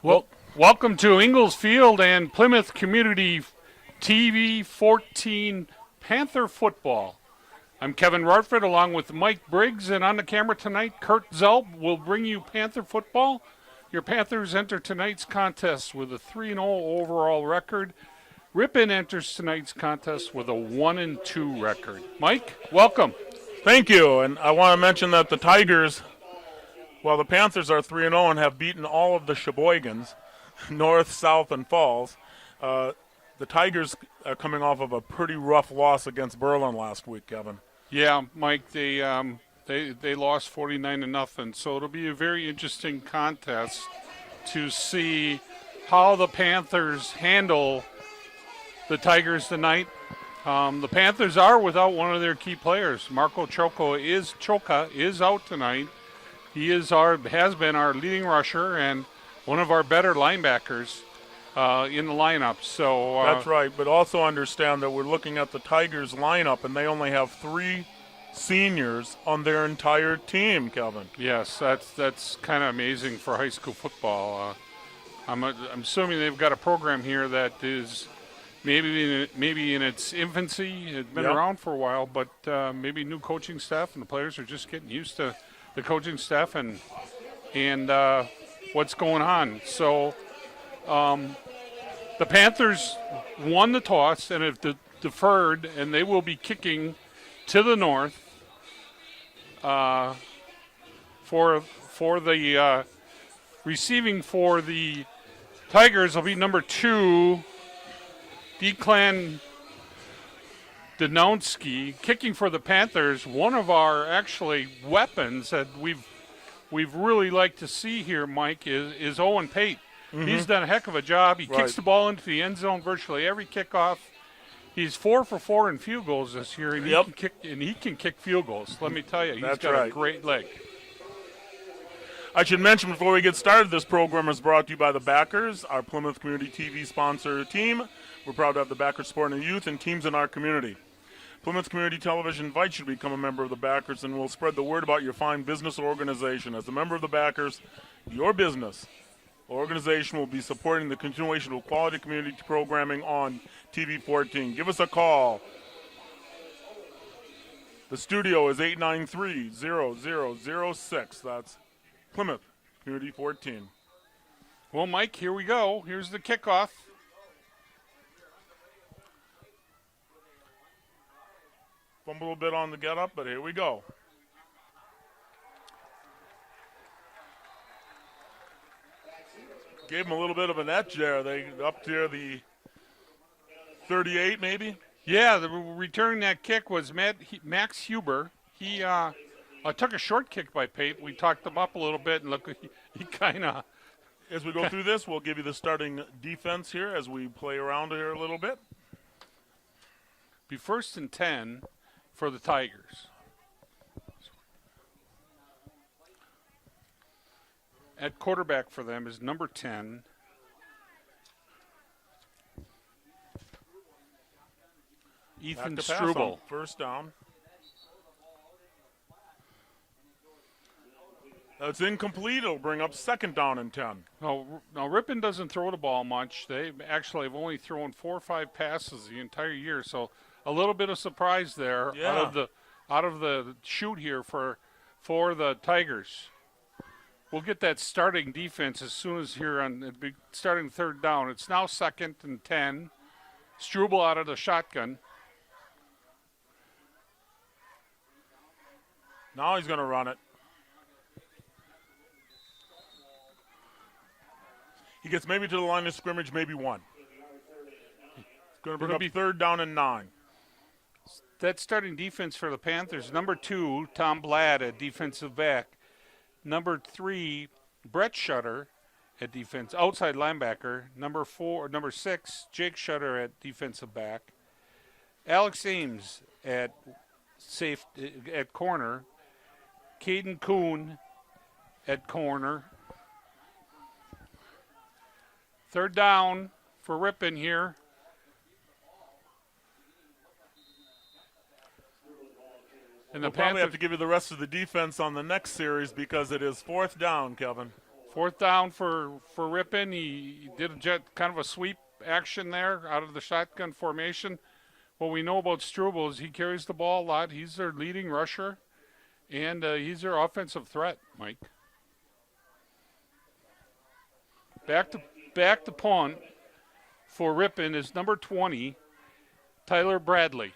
Well, welcome to Ingalls Field and Plymouth Community TV 14 Panther football. I'm Kevin Rartford along with Mike Briggs, and on the camera tonight, Kurt Zelb will bring you Panther football. Your Panthers enter tonight's contest with a 3-0 overall record. Ripon enters tonight's contest with a 1-2 record. Mike, welcome. Thank you, and I want to mention that the Tigers, while the Panthers are 3-0 and have beaten all of the Sheboygans, North, South, and Falls, the Tigers are coming off of a pretty rough loss against Berlin last week, Kevin. Yeah, Mike, they lost 49-0, so it'll be a very interesting contest to see how the Panthers handle the Tigers tonight. The Panthers are without one of their key players. Marco Choca is out tonight. He has been our leading rusher and one of our better linebackers in the lineup. So that's right, but also understand that we're looking at the Tigers lineup, and they only have 3 seniors on their entire team, Kevin. Yes, that's kind of amazing for high school football. I'm assuming they've got a program here that is maybe in its infancy. It's been around for a while, but maybe new coaching staff and the players are just getting used to the coaching staff and what's going on. So the Panthers won the toss and have deferred, and they will be kicking to the north for the receiving for the Tigers will be number 2, Declan Donowski. Kicking for the Panthers, one of our actually weapons that we've really liked to see here, Mike, is Owen Pate. Mm-hmm. He's done a heck of a job. He kicks the ball into the end zone virtually every kickoff. He's 4 for 4 in field goals this year, and he can kick field goals. Let me tell you, he's got a great leg. I should mention before we get started, this program is brought to you by the Backers, our Plymouth Community TV sponsor team. We're proud to have the Backers supporting the youth and teams in our community. Plymouth Community Television invites you to become a member of the Backers, and we'll spread the word about your fine business organization. As a member of the Backers, your business organization will be supporting the continuation of quality community programming on TV 14. Give us a call. The studio is 893-0006. That's Plymouth Community 14. Well, Mike, here we go. Here's the kickoff. Fumble a bit on the get up, but here we go. Gave him a little bit of an edge there. They up to the 38 maybe. Yeah, the returning that kick was Max Huber. He took a short kick by Pate. We talked him up a little bit, and look, he kind of. As we go through this, we'll give you the starting defense here as we play around here a little bit. Be 1st and 10 for the Tigers. At quarterback for them is number 10. Ethan Struble. First down. That's incomplete. It'll bring up 2nd down and 10. No, Ripon doesn't throw the ball much. They actually have only thrown 4 or 5 passes the entire year, so a little bit of surprise there out of the chute here for the Tigers. We'll get that starting defense as soon as here on starting 3rd down. It's now 2nd and 10. Struble out of the shotgun. Now he's going to run it. He gets maybe to the line of scrimmage, maybe 1. It's going to bring up 3rd down and 9. That starting defense for the Panthers, number 2, Tom Blatt at defensive back. Number 3, Brett Shutter at defense, outside linebacker. Number 6, Jake Shutter at defensive back. Alex Ames at corner. Caden Kuhn at corner. 3rd down for Ripon here. And we'll probably have to give you the rest of the defense on the next series because it is 4th down, Kevin. Fourth down for Ripon. He did kind of a sweep action there out of the shotgun formation. What we know about Struble is he carries the ball a lot. He's their leading rusher, and he's their offensive threat, Mike. Back to punt for Ripon is number 20, Tyler Bradley.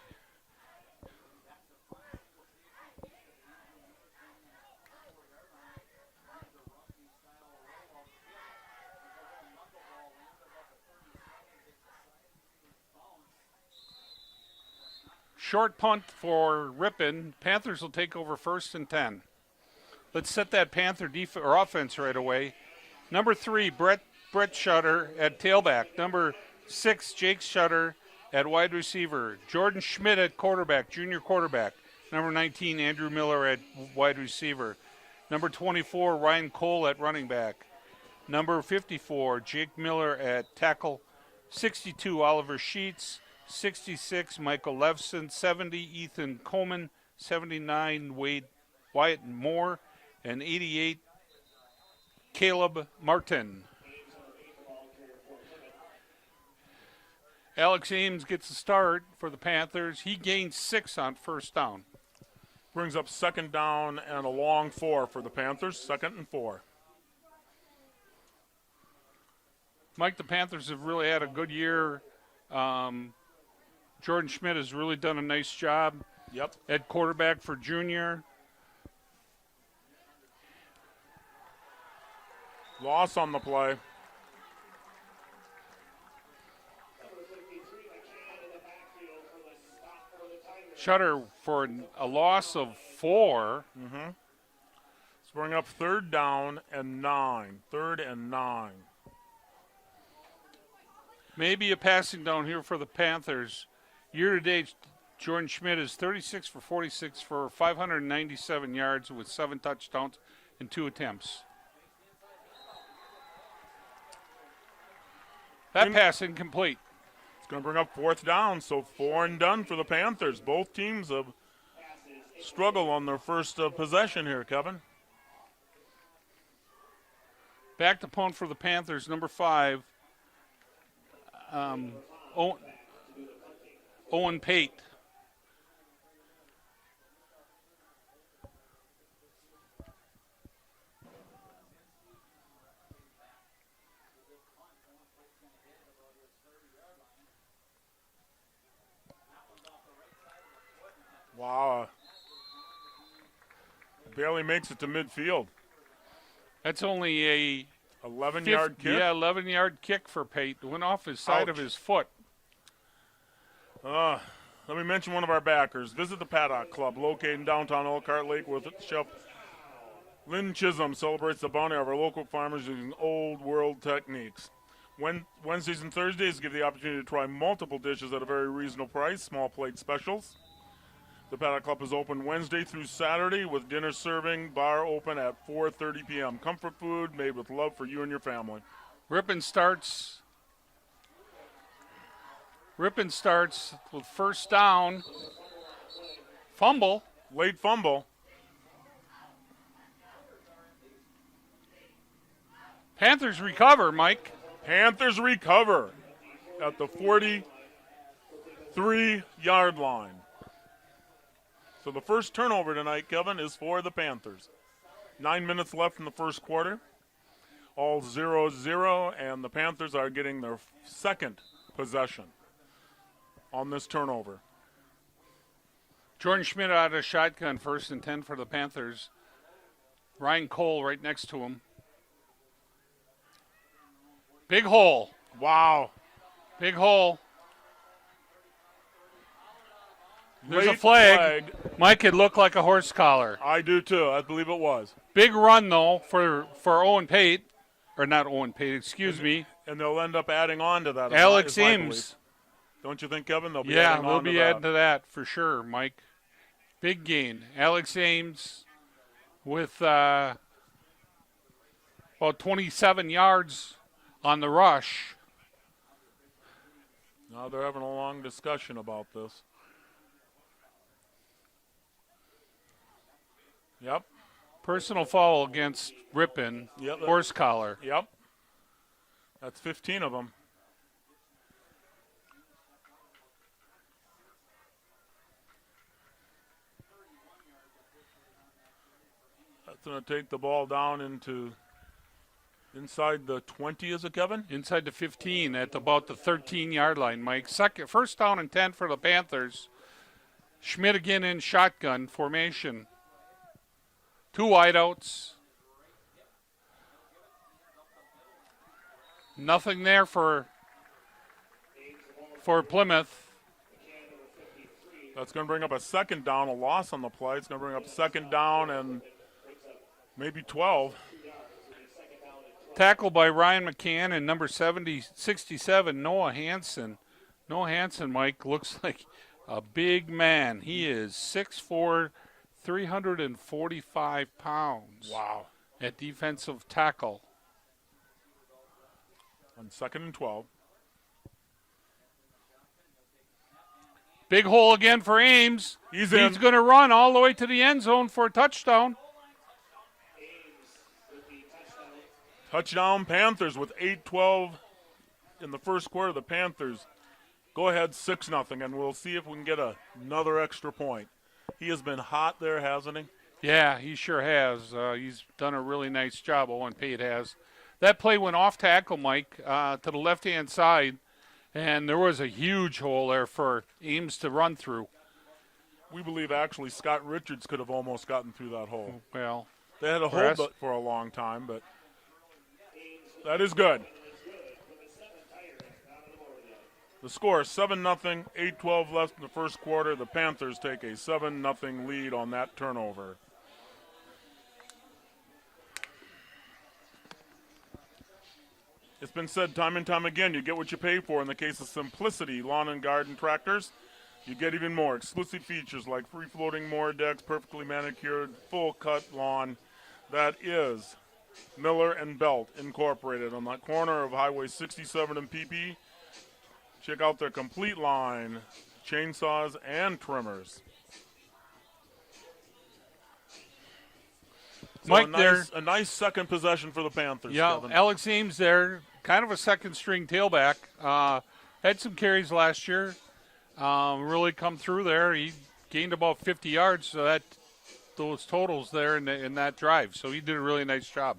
Short punt for Ripon. Panthers will take over 1st and 10. Let's set that Panther offense right away. Number 3, Brett Shutter at tailback. Number 6, Jake Shutter at wide receiver. Jordan Schmidt at quarterback, junior quarterback. Number 19, Andrew Miller at wide receiver. Number 24, Ryan Cole at running back. Number 54, Jake Miller at tackle. 62, Oliver Sheets. 66, Michael Levson. 70, Ethan Coleman. 79, Wyatt Moore. And 88, Caleb Martin. Alex Ames gets the start for the Panthers. He gains 6 on first down. Brings up 2nd down and a long 4 for the Panthers. 2nd and 4. Mike, the Panthers have really had a good year. Jordan Schmidt has really done a nice job at quarterback for junior. Loss on the play. Shutter for a loss of 4. Let's bring up 3rd down and 9. 3rd and 9. Maybe a passing down here for the Panthers. Year to date, Jordan Schmidt is 36 for 46 for 597 yards with 7 touchdowns and 2 attempts. That pass incomplete. It's going to bring up 4th down, so 4 and done for the Panthers. Both teams have struggled on their first possession here, Kevin. Back to punt for the Panthers, number 5, Owen Pate. Wow. Barely makes it to midfield. That's only a 11-yard kick? Yeah, 11-yard kick for Pate. Went off his side of his foot. Let me mention one of our backers. Visit the Paddock Club, located in downtown Elkhart Lake with Chef Lynn Chisholm celebrates the bounty of our local farmers using old world techniques. Wednesdays and Thursdays give the opportunity to try multiple dishes at a very reasonable price, small plate specials. The Paddock Club is open Wednesday through Saturday with dinner serving, bar open at 4:30 p.m. Comfort food made with love for you and your family. Ripon starts with first down. Fumble. Late fumble. Panthers recover, Mike. Panthers recover at the 43-yard line. So the first turnover tonight, Kevin, is for the Panthers. 9 minutes left in the first quarter. All 0-0, and the Panthers are getting their second possession on this turnover. Jordan Schmidt out of shotgun, 1st and 10 for the Panthers. Ryan Cole right next to him. Big hole. Wow. Big hole. There's Late a flag. Mike, it looked like a horse collar. I do too. I believe it was. Big run, though, for Owen Pate. Or not Owen Pate, excuse me. And they'll end up adding on to that. Alex Ames. Don't you think, Kevin? They'll be adding they'll be adding to that for sure, Mike. Big gain. Alex Ames with about 27 yards on the rush. Now they're having a long discussion about this. Yep. Personal foul against Ripon. Yep. Horse collar. Yep. That's 15 of them. That's going to take the ball down into inside the 20, is it, Kevin? Inside the 15 at about the 13-yard line, Mike. First down and 10 for the Panthers. Schmidt again in shotgun formation. 2 wideouts. Nothing there for Plymouth. That's going to bring up a second down, a loss on the play. It's going to bring up second down and maybe 12. Tackle by Ryan McCann and number 67, Noah Hansen. Noah Hansen, Mike, looks like a big man. He is 6'4", 345 pounds. Wow. At defensive tackle. On 2nd and 12. Big hole again for Ames. He's going to run all the way to the end zone for a touchdown. Touchdown Panthers with 8:12 in the first quarter. The Panthers go ahead 6-0, and we'll see if we can get another extra point. He has been hot there, hasn't he? Yeah, he sure has. He's done a really nice job. Owen Pate has. That play went off tackle, Mike, to the left-hand side, and there was a huge hole there for Ames to run through. We believe actually Scott Richards could have almost gotten through that hole. Well, they had a hold it for a long time, but that is good. The score is 7-0, 8:12 left in the first quarter. The Panthers take a 7-0 lead on that turnover. It's been said time and time again, you get what you pay for. In the case of Simplicity Lawn and Garden Tractors, you get even more. Exclusive features like free-floating mower decks, perfectly manicured, full-cut lawn. That is Miller and Belt Incorporated on that corner of Highway 67 and PP. Check out their complete line, chainsaws and trimmers. So Mike, a nice second possession for the Panthers. Yeah, Kevin. Alex Ames there, kind of a second-string tailback. Had some carries last year. Really come through there. He gained about 50 yards, so those totals there in that drive. So he did a really nice job.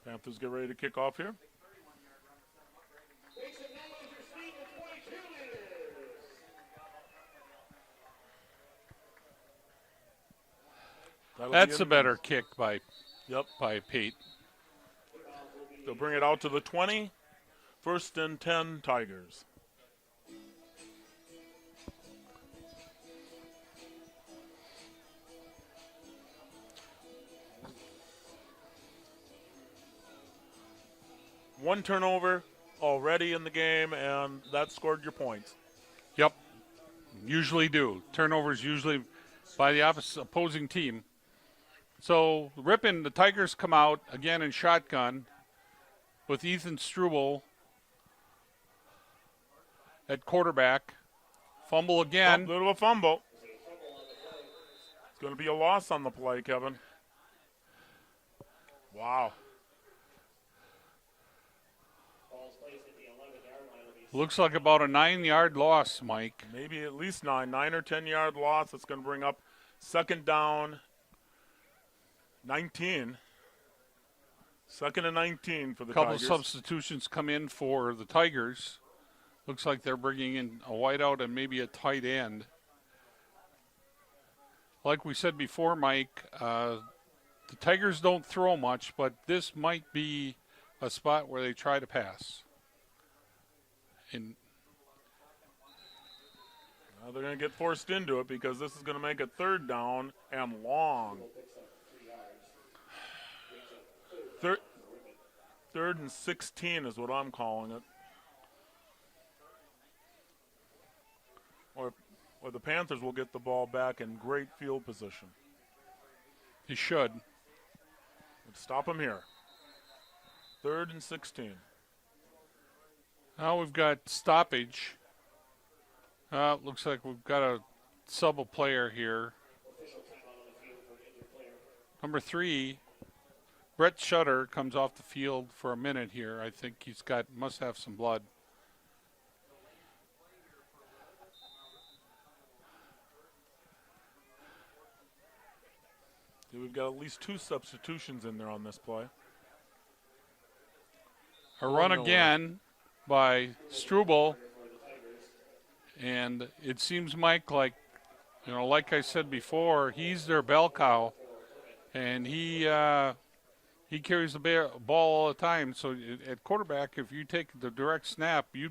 Panthers get ready to kick off here. That's a better kick by Pate. They'll bring it out to the 20. 1st and 10 Tigers. One turnover already in the game, and that scored your points. Yep, usually do. Turnovers usually by the opposing team. So Ripon, the Tigers come out again in shotgun with Ethan Struble at quarterback. Fumble again. A little of a fumble. It's going to be a loss on the play, Kevin. Wow. Looks like about a 9-yard loss, Mike. Maybe at least 9 or 10-yard loss. It's going to bring up second down, 19. 2nd and 19 for the Tigers. Couple substitutions come in for the Tigers. Looks like they're bringing in a wideout and maybe a tight end. Like we said before, Mike, the Tigers don't throw much, but this might be a spot where they try to pass. Well, they're going to get forced into it because this is going to make a 3rd down and long. 3rd and 16 is what I'm calling it. Or the Panthers will get the ball back in great field position. He should. Let's stop him here. 3rd and 16. Now we've got stoppage. Looks like we've got a sub a player here. Number 3, Brett Shutter comes off the field for a minute here. I think must have some blood. We've got at least 2 substitutions in there on this play. A run again by Struble. And it seems, Mike, like I said before, he's their bell cow. And he carries the ball all the time. So at quarterback, if you take the direct snap, you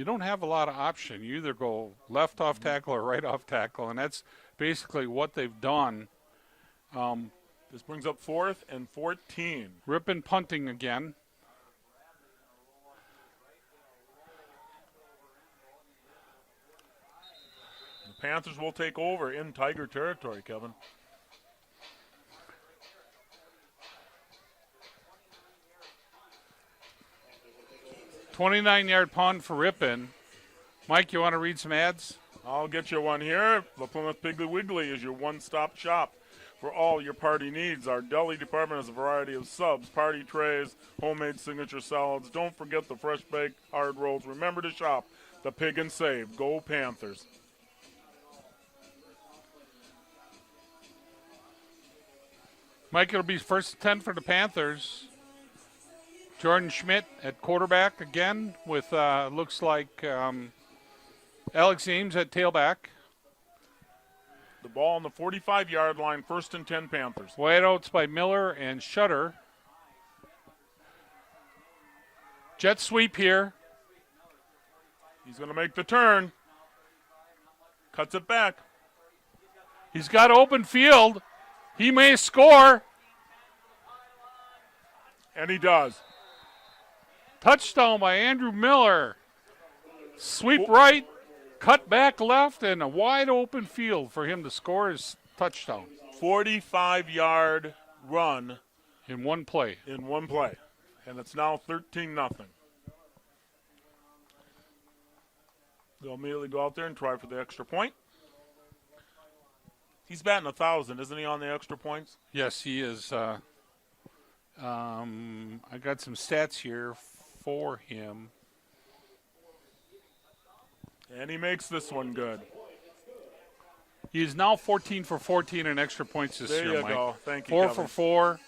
don't have a lot of option. You either go left off tackle or right off tackle, and that's basically what they've done. This brings up 4th and 14. Ripon punting again. The Panthers will take over in Tiger territory, Kevin. $29-yard punt for Ripon. Mike, you want to read some ads? I'll get you one here. The Plymouth Piggly Wiggly is your one-stop shop for all your party needs. Our deli department has a variety of subs, party trays, homemade signature salads. Don't forget the fresh-baked hard rolls. Remember to shop the Pig and Save. Go Panthers. Mike, it'll be first and 10 for the Panthers. Jordan Schmidt at quarterback again with, looks like Alex Ames at tailback. The ball on the 45-yard line, first and 10 Panthers. Wideouts by Miller and Shutter. Jet sweep here. He's going to make the turn. Cuts it back. He's got open field. He may score. And he does. Touchdown by Andrew Miller. Sweep right, cut back left, and a wide open field for him to score his touchdown. 45-yard run. In one play. And it's now 13-0. They'll immediately go out there and try for the extra point. He's batting 1,000, isn't he, on the extra points? Yes, he is. I got some stats here for him. And he makes this one good. He is now 14 for 14 in extra points this year, Mike. There you go. Thank you, 4 Kevin. for 4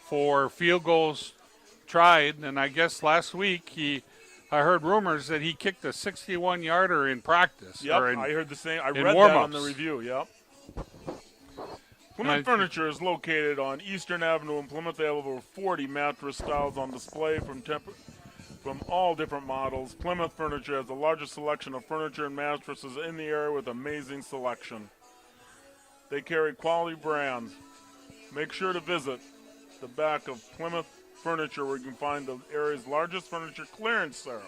for field goals tried. And I guess last week I heard rumors that he kicked a 61-yarder in practice. Yep, or I heard the same. I read warm-ups. that on the review, yep. Plymouth Furniture is located on Eastern Avenue in Plymouth. They have over 40 mattress styles on display from all different models. Plymouth Furniture has the largest selection of furniture and mattresses in the area with amazing selection. They carry quality brands. Make sure to visit the back of Plymouth Furniture where you can find the area's largest furniture clearance sale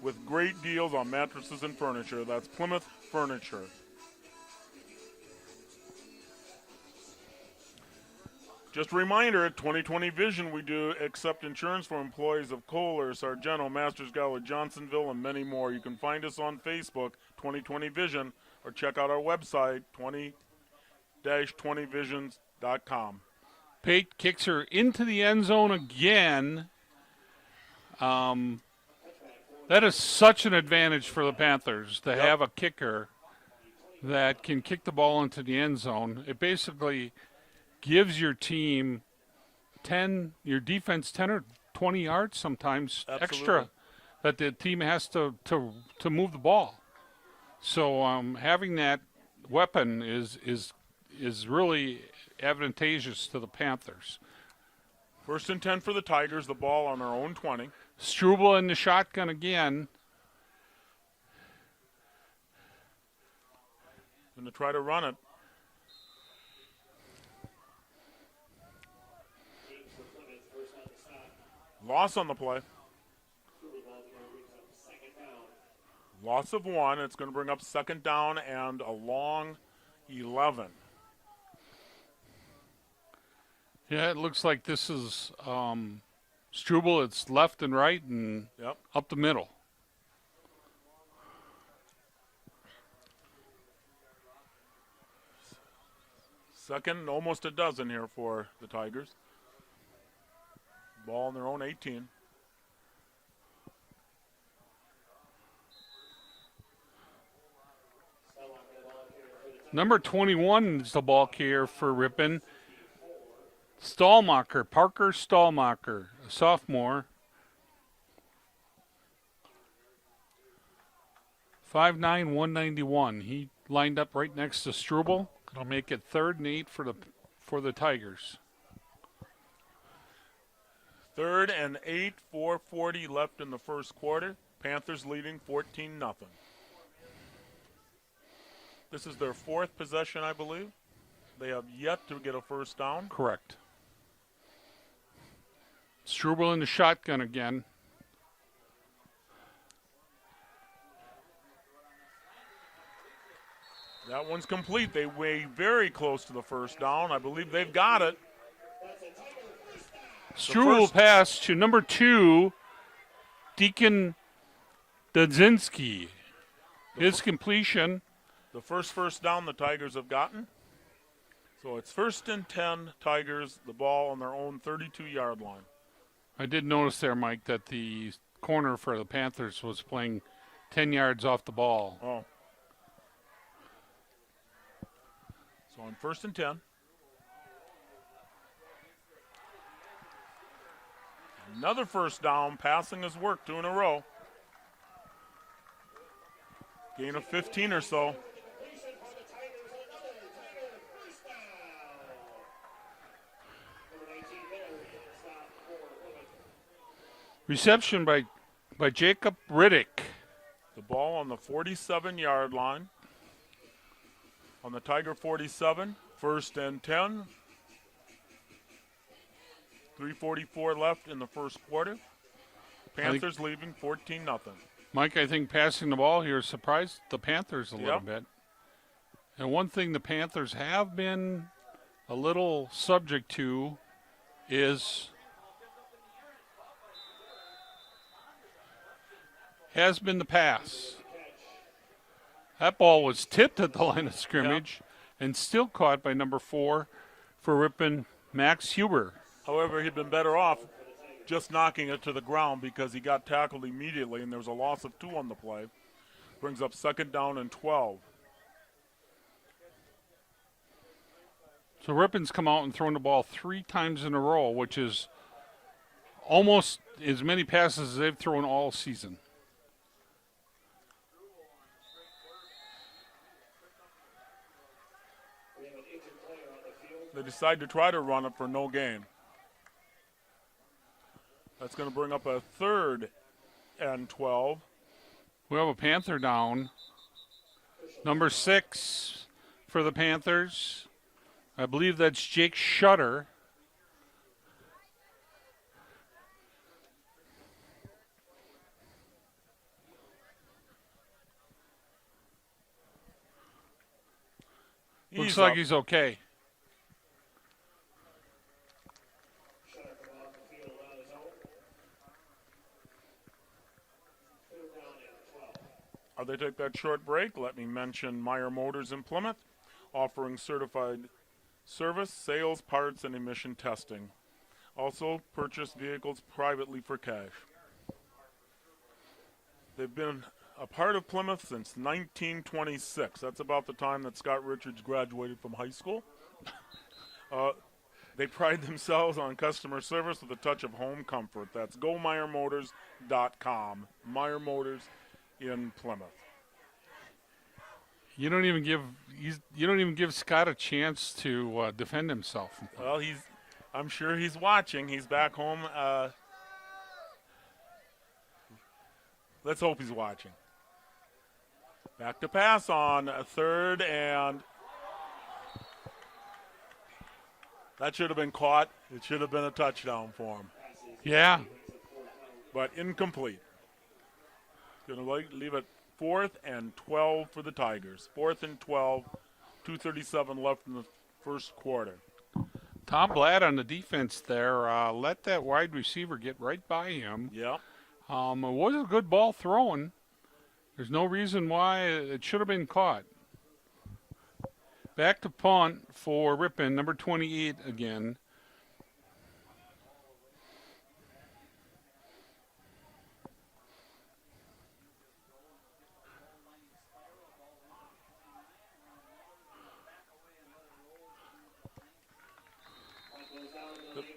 with great deals on mattresses and furniture. That's Plymouth Furniture. Just a reminder, at 2020 Vision, we do accept insurance for employees of Kohler, Sargento, Masters Galway, Johnsonville, and many more. You can find us on Facebook, 2020 Vision, or check out our website, 20-20visions.com. Pate kicks her into the end zone again. That is such an advantage for the Panthers to have a kicker that can kick the ball into the end zone. It basically gives your team your defense 10 or 20 yards sometimes extra that the team has to move the ball. So having that weapon is really advantageous to the Panthers. First and 10 for the Tigers, the ball on their own 20. Struble in the shotgun again. Going to try to run it. Loss on the play. Loss of 1. It's going to bring up second down and a long 11. Yeah, it looks like this is Struble. It's left and right and up the middle. Second, almost a dozen here for the Tigers. Ball on their own 18. Number 21 is the ball carrier for Ripon. Stallmacher, Parker Stallmacher, a sophomore. 5'9", 191. He lined up right next to Struble. It'll make it 3rd and 8 for the Tigers. 3rd and 8, 4:40 left in the first quarter. Panthers leading 14-0. This is their 4th possession, I believe. They have yet to get a first down. Correct. Struble in the shotgun again. That one's complete. They weigh very close to the first down. I believe they've got it. Struble pass to number 2, Deacon Dudzinski. His completion. The first down the Tigers have gotten. So it's 1st and 10, Tigers, the ball on their own 32-yard line. I did notice there, Mike, that the corner for the Panthers was playing 10 yards off the ball. Oh. So on 1st and 10. Another first down. Passing has worked 2 in a row. Gain of 15 or so. Reception by Jacob Riddick. The ball on the 47-yard line. On the Tiger 47, 1st and 10. 3:44 left in the first quarter. Panthers leaving 14-0. Mike, I think passing the ball here surprised the Panthers a little Yep. bit. And one thing the Panthers have been a little subject to has been the pass. That ball was tipped at the line of scrimmage and still caught by number 4 for Ripon, Max Huber. However, he'd been better off just knocking it to the ground because he got tackled immediately, and there was a loss of 2 on the play. Brings up 2nd down and 12. So Ripon's come out and thrown the ball 3 times in a row, which is almost as many passes as they've thrown all season. They decide to try to run it for no gain. That's going to bring up a 3rd and 12. We have a Panther down. Number 6 for the Panthers. I believe that's Jake Shutter. Looks like he's okay. They take that short break. Let me mention Meyer Motors in Plymouth, offering certified service, sales, parts, and emission testing. Also, purchase vehicles privately for cash. They've been a part of Plymouth since 1926. That's about the time that Scott Richards graduated from high school. They pride themselves on customer service with a touch of home comfort. That's GoMeyerMotors.com. Meyer Motors in Plymouth. You don't even give Scott a chance to defend himself. Well, I'm sure he's watching. He's back home. Let's hope he's watching. Back to pass on a 3rd, and that should have been caught. It should have been a touchdown for him. Yeah. But incomplete. Going to leave it 4th and 12 for the Tigers. 4th and 12, 2:37 left in the first quarter. Tom Blatt on the defense there. Let that wide receiver get right by him. Yeah. It was a good ball thrown. There's no reason why it should have been caught. Back to punt for Ripon, number 28 again.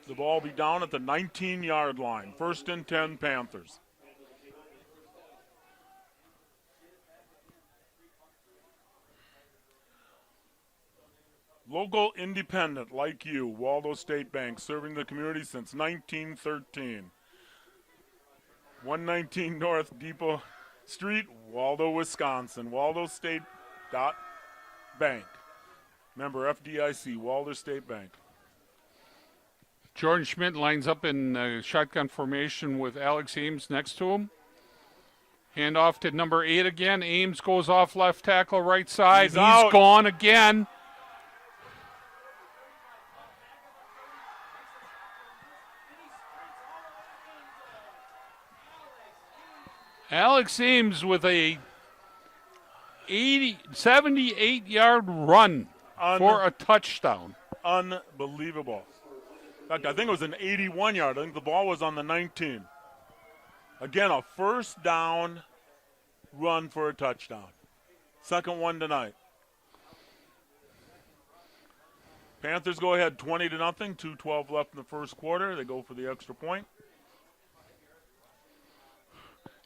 The ball will be down at the 19-yard line. 1st and 10, Panthers. Local independent like you, Waldo State Bank, serving the community since 1913. 119 North Depot Street, Waldo, Wisconsin. Waldo State Bank. Member FDIC, Waldo State Bank. Jordan Schmidt lines up in shotgun formation with Alex Ames next to him. Hand off to number 8 again. Ames goes off left tackle, right side. He's gone again. Alex Ames with a 78-yard run for a touchdown. Unbelievable. In fact, I think it was an 81-yard. I think the ball was on the 19. Again, a first down run for a touchdown. Second one tonight. Panthers go ahead 20-0. 2:12 left in the first quarter. They go for the extra point.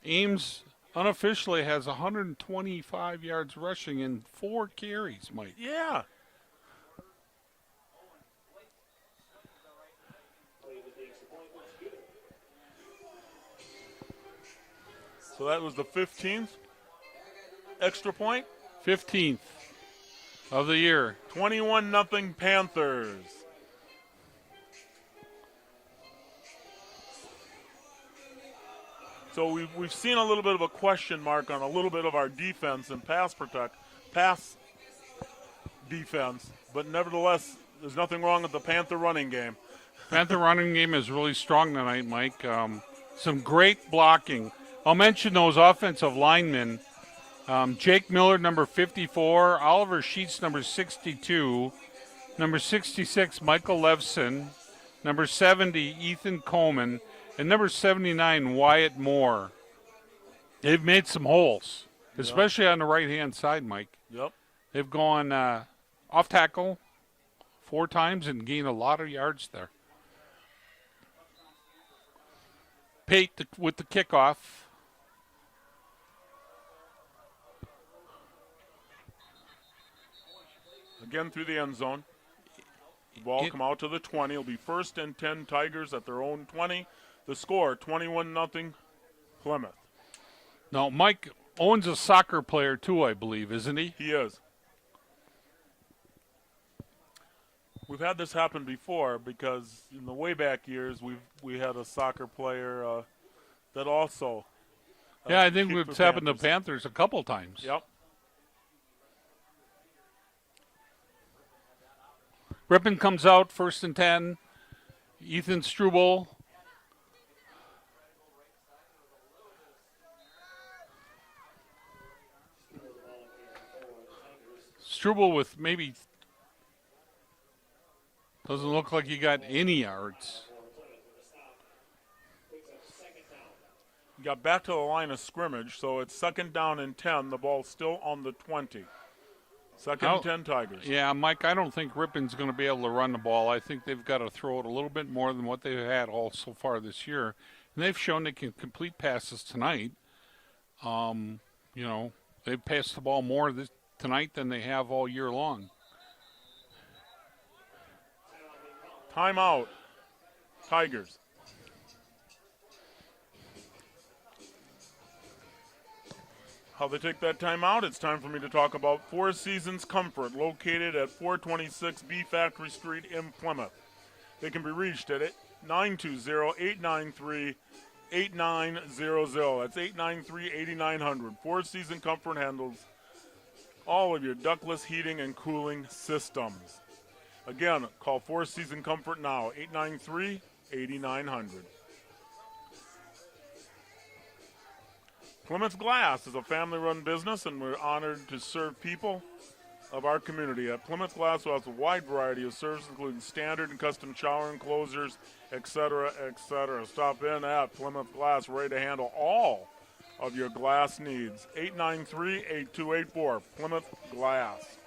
Ames unofficially has 125 yards rushing and 4 carries, Mike. Yeah. So that was the 15th extra point. 15th of the year. 21-0 Panthers. So we've seen a little bit of a question mark on a little bit of our defense and pass defense, but nevertheless, there's nothing wrong with the Panther running game. Panther running game is really strong tonight, Mike. Some great blocking. I'll mention those offensive linemen. Jake Miller, number 54. Oliver Sheets, number 62. Number 66, Michael Levson. Number 70, Ethan Coleman. And number 79, Wyatt Moore. They've made some holes, especially on the right-hand side, Mike. Yep. They've gone off tackle 4 times and gained a lot of yards there. Pate with the kickoff. Again through the end zone. The ball come out to the 20. It'll be 1st and 10 Tigers at their own 20. The score, 21-0 Plymouth. Now, Mike Owen's a soccer player too, I believe, isn't he? He is. We've had this happen before because in the way back years we had a soccer player that also. Yeah, I think it's happened to Panthers a couple times. Yep. Ripon comes out 1st and 10. Ethan Struble. Struble with maybe doesn't look like he got any yards. Got back to the line of scrimmage, so it's 2nd down and 10. The ball's still on the 20. 2nd and 10 Tigers. Yeah, Mike, I don't think Ripon's going to be able to run the ball. I think they've got to throw it a little bit more than what they've had all so far this year. And they've shown they can complete passes tonight. They've passed the ball more tonight than they have all year long. Timeout. Tigers. How they take that timeout, it's time for me to talk about Four Seasons Comfort, located at 426 B Factory Street in Plymouth. They can be reached at 920-893-8900. That's 893-8900. Four Season Comfort handles all of your ductless heating and cooling systems. Again, call Four Season Comfort now, 893-8900. Plymouth Glass is a family-run business, and we're honored to serve people of our community. At Plymouth Glass has a wide variety of services, including standard and custom shower enclosures, etc., etc. Stop in at Plymouth Glass, ready to handle all of your glass needs. 893-8284, Plymouth Glass.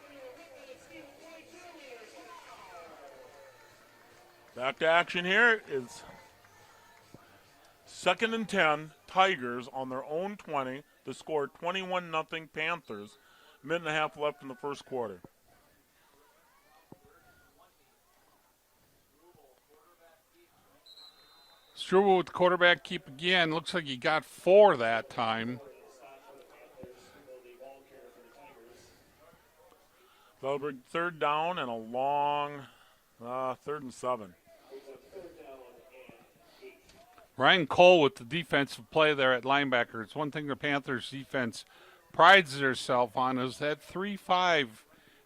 Back to action here is 2nd and 10, Tigers on their own 20 to score 21-0 Panthers. Minute and a half left in the first quarter. Struble with the quarterback keep again. Looks like he got 4 that time. That'll bring 3rd down and a long 3rd and 7. Ryan Cole with the defensive play there at linebacker. It's one thing the Panthers defense prides themselves on is that 3-5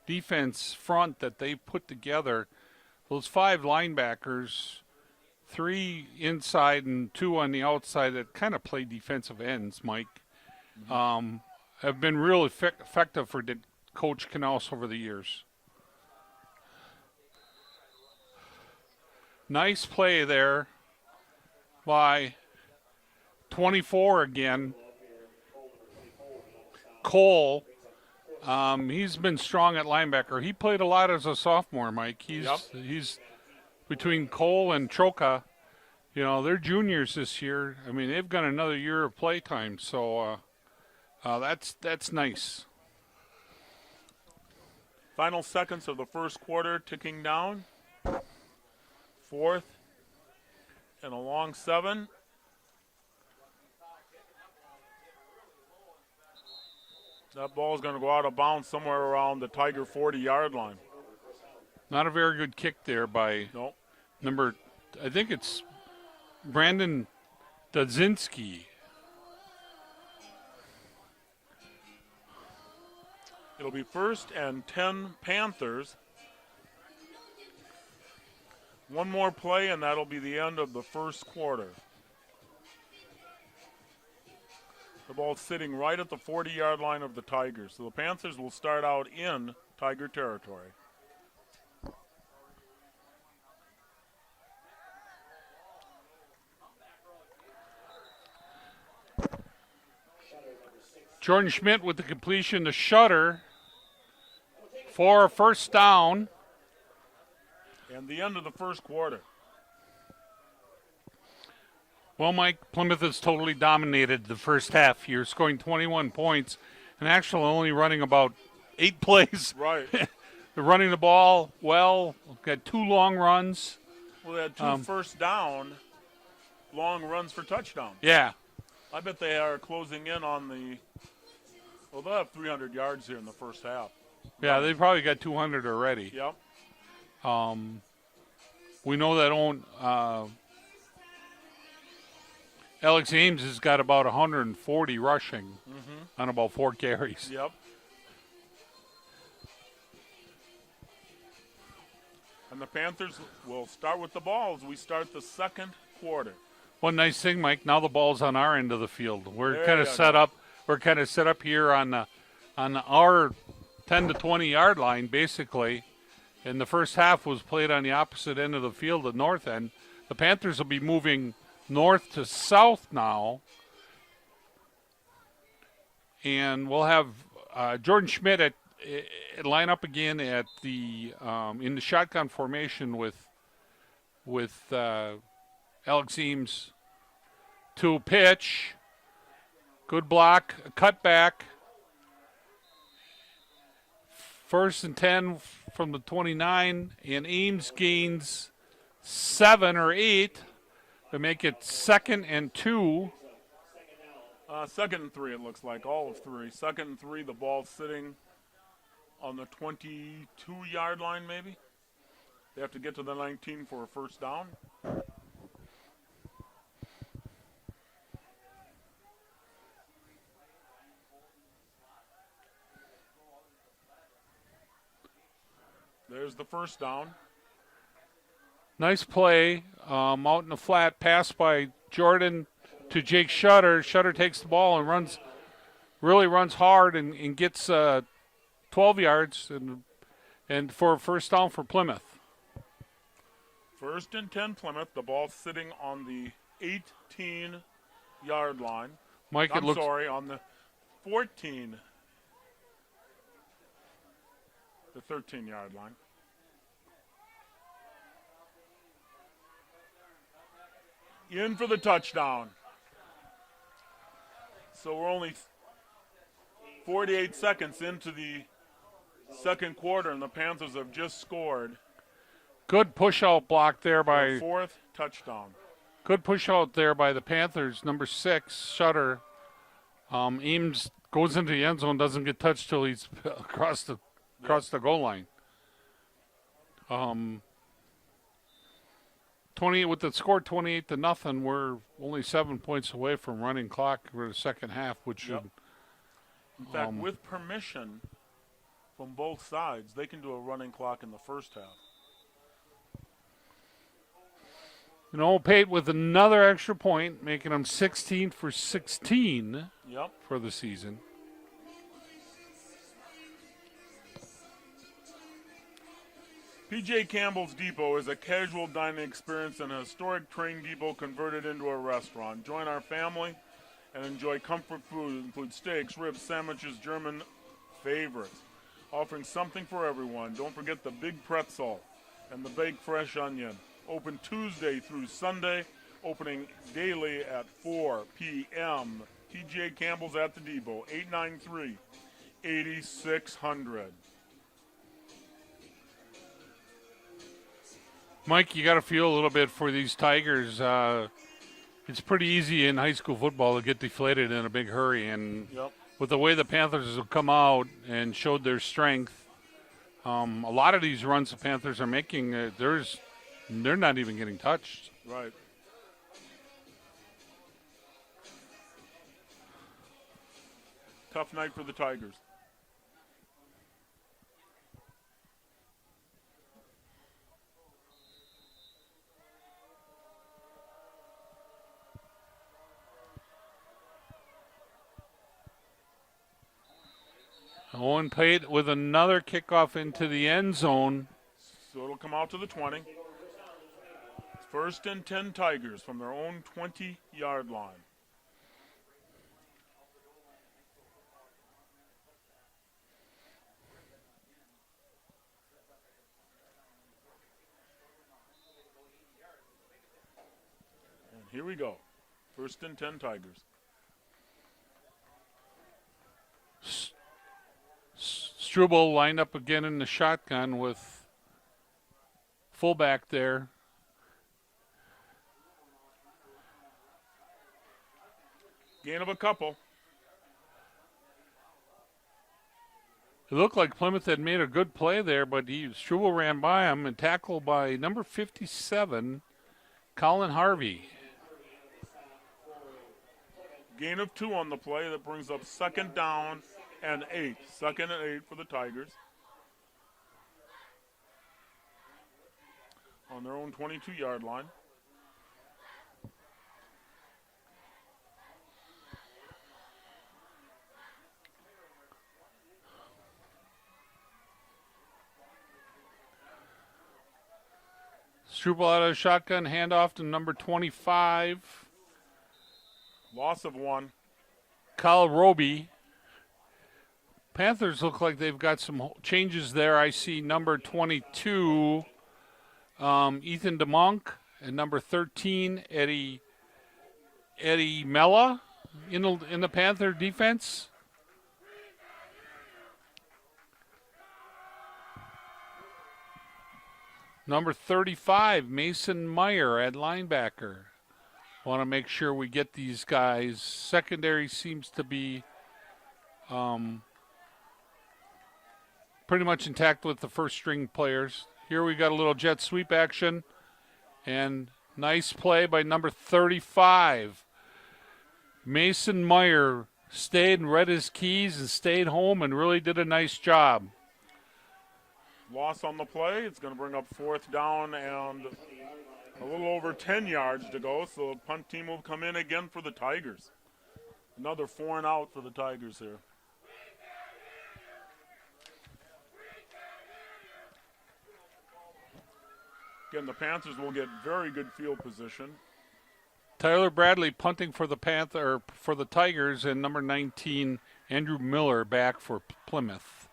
defense front that they put together. Those 5 linebackers, 3 inside and 2 on the outside that kind of play defensive ends, Mike, have been real effective for Coach Knaus over the years. Nice play there by 24 again. Cole, he's been strong at linebacker. He played a lot as a sophomore, Mike. He's between Cole and Troca. You know, they're juniors this year. I mean, they've got another year of play time, so that's nice. Final seconds of the first quarter ticking down. 4th and a long 7. That ball is going to go out of bounds somewhere around the Tiger 40-yard line. Not a very good kick there by I think it's Brandon Dudzinski. It'll be 1st and 10 Panthers. One more play, and that'll be the end of the first quarter. The ball's sitting right at the 40-yard line of the Tigers. So the Panthers will start out in Tiger territory. Jordan Schmidt with the completion to Shutter for a first down. And the end of the first quarter. Well, Mike, Plymouth has totally dominated the first half here, scoring 21 points and actually only running about 8 plays. Right. They're running the ball well. Got 2 long runs. Well, they had 2 first down, long runs for touchdown. Yeah. I bet they are closing in on they'll have 300 yards here in the first half. Yeah, they probably got 200 already. Yep. We know that Alex Ames has got about 140 rushing on about 4 carries. Yep. And the Panthers will start with the ball as we start the second quarter. One nice thing, Mike. Now the ball's on our end of the field. We're kind of set up. We're kind of set up here on our 10 to 20 yard line, basically. And the first half was played on the opposite end of the field, the north end. The Panthers will be moving north to south now. And we'll have Jordan Schmidt line up again at the in the shotgun formation with Alex Eames to pitch. Good block, a cutback. 1st and 10 from the 29, and Eames gains 7 or 8 to make it 2nd and 2. 2nd and 3, it looks like, all of 3. 2nd and 3, the ball's sitting on the 22-yard line, maybe. They have to get to the 19 for a first down. There's the first down. Nice play out in the flat, pass by Jordan to Jake Shutter. Shutter takes the ball and runs hard and gets 12 12 yards and for a first down for Plymouth. 1st and 10 Plymouth. The ball sitting on the 18-yard line. Mike, it looks on the 14, the 13-yard line. In for the touchdown. So we're only 48 seconds into the second quarter, and the Panthers have just scored good push-out block there by their 4th touchdown. good push-out there by the Panthers. Number 6, Shutter, aims, goes into the end zone, doesn't get touched till he's across the goal line. 28 with the score 28-0. We're only 7 points away from running clock for the second half, which should. In fact, with permission from both sides, they can do a running clock in the first half. Pate with another extra point, making them 16 for 16 for the season. P.J. Campbell's Depot is a casual dining experience and a historic train depot converted into a restaurant. Join our family and enjoy comfort food. It includes steaks, ribs, sandwiches, German favorites. Offering something for everyone. Don't forget the big pretzel and the baked fresh onion. Open Tuesday through Sunday. Opening daily at 4 p.m. P.J. Campbell's at the Depot, 893-8600. Mike, you got to feel a little bit for these Tigers. It's pretty easy in high school football to get deflated in a big hurry, and with the way the Panthers have come out and showed their strength, a lot of these runs the Panthers are making, they're not even getting touched. Right. Tough night for the Tigers. Owen Pate with another kickoff into the end zone. So it'll come out to the 20. 1st and 10 Tigers from their own 20-yard line. And here we go. 1st and 10 Tigers. Struble lined up again in the shotgun with fullback there. Gain of a couple. It looked like Plymouth had made a good play there, but Struble ran by him and tackled by number 57, Colin Harvey. Gain of 2 on the play. That brings up 2nd down and 8. 2nd and 8 for the Tigers. On their own 22-yard line. Struble out of the shotgun, handoff to number 25. Loss of 1. Kyle Roby. Panthers look like they've got some changes there. I see number 22, Ethan DeMonk, and number 13, Eddie Mella in the Panther defense. Number 35, Mason Meyer at linebacker. Want to make sure we get these guys. Secondary seems to be pretty much intact with the first string players. Here we got a little jet sweep action. And nice play by number 35. Mason Meyer stayed and read his keys and stayed home and really did a nice job. Loss on the play. It's going to bring up 4th down and a little over 10 yards to go. So the punt team will come in again for the Tigers. Another 4 and out for the Tigers here. Again, the Panthers will get very good field position. Tyler Bradley punting for the Tigers, and number 19 Andrew Miller back for Plymouth.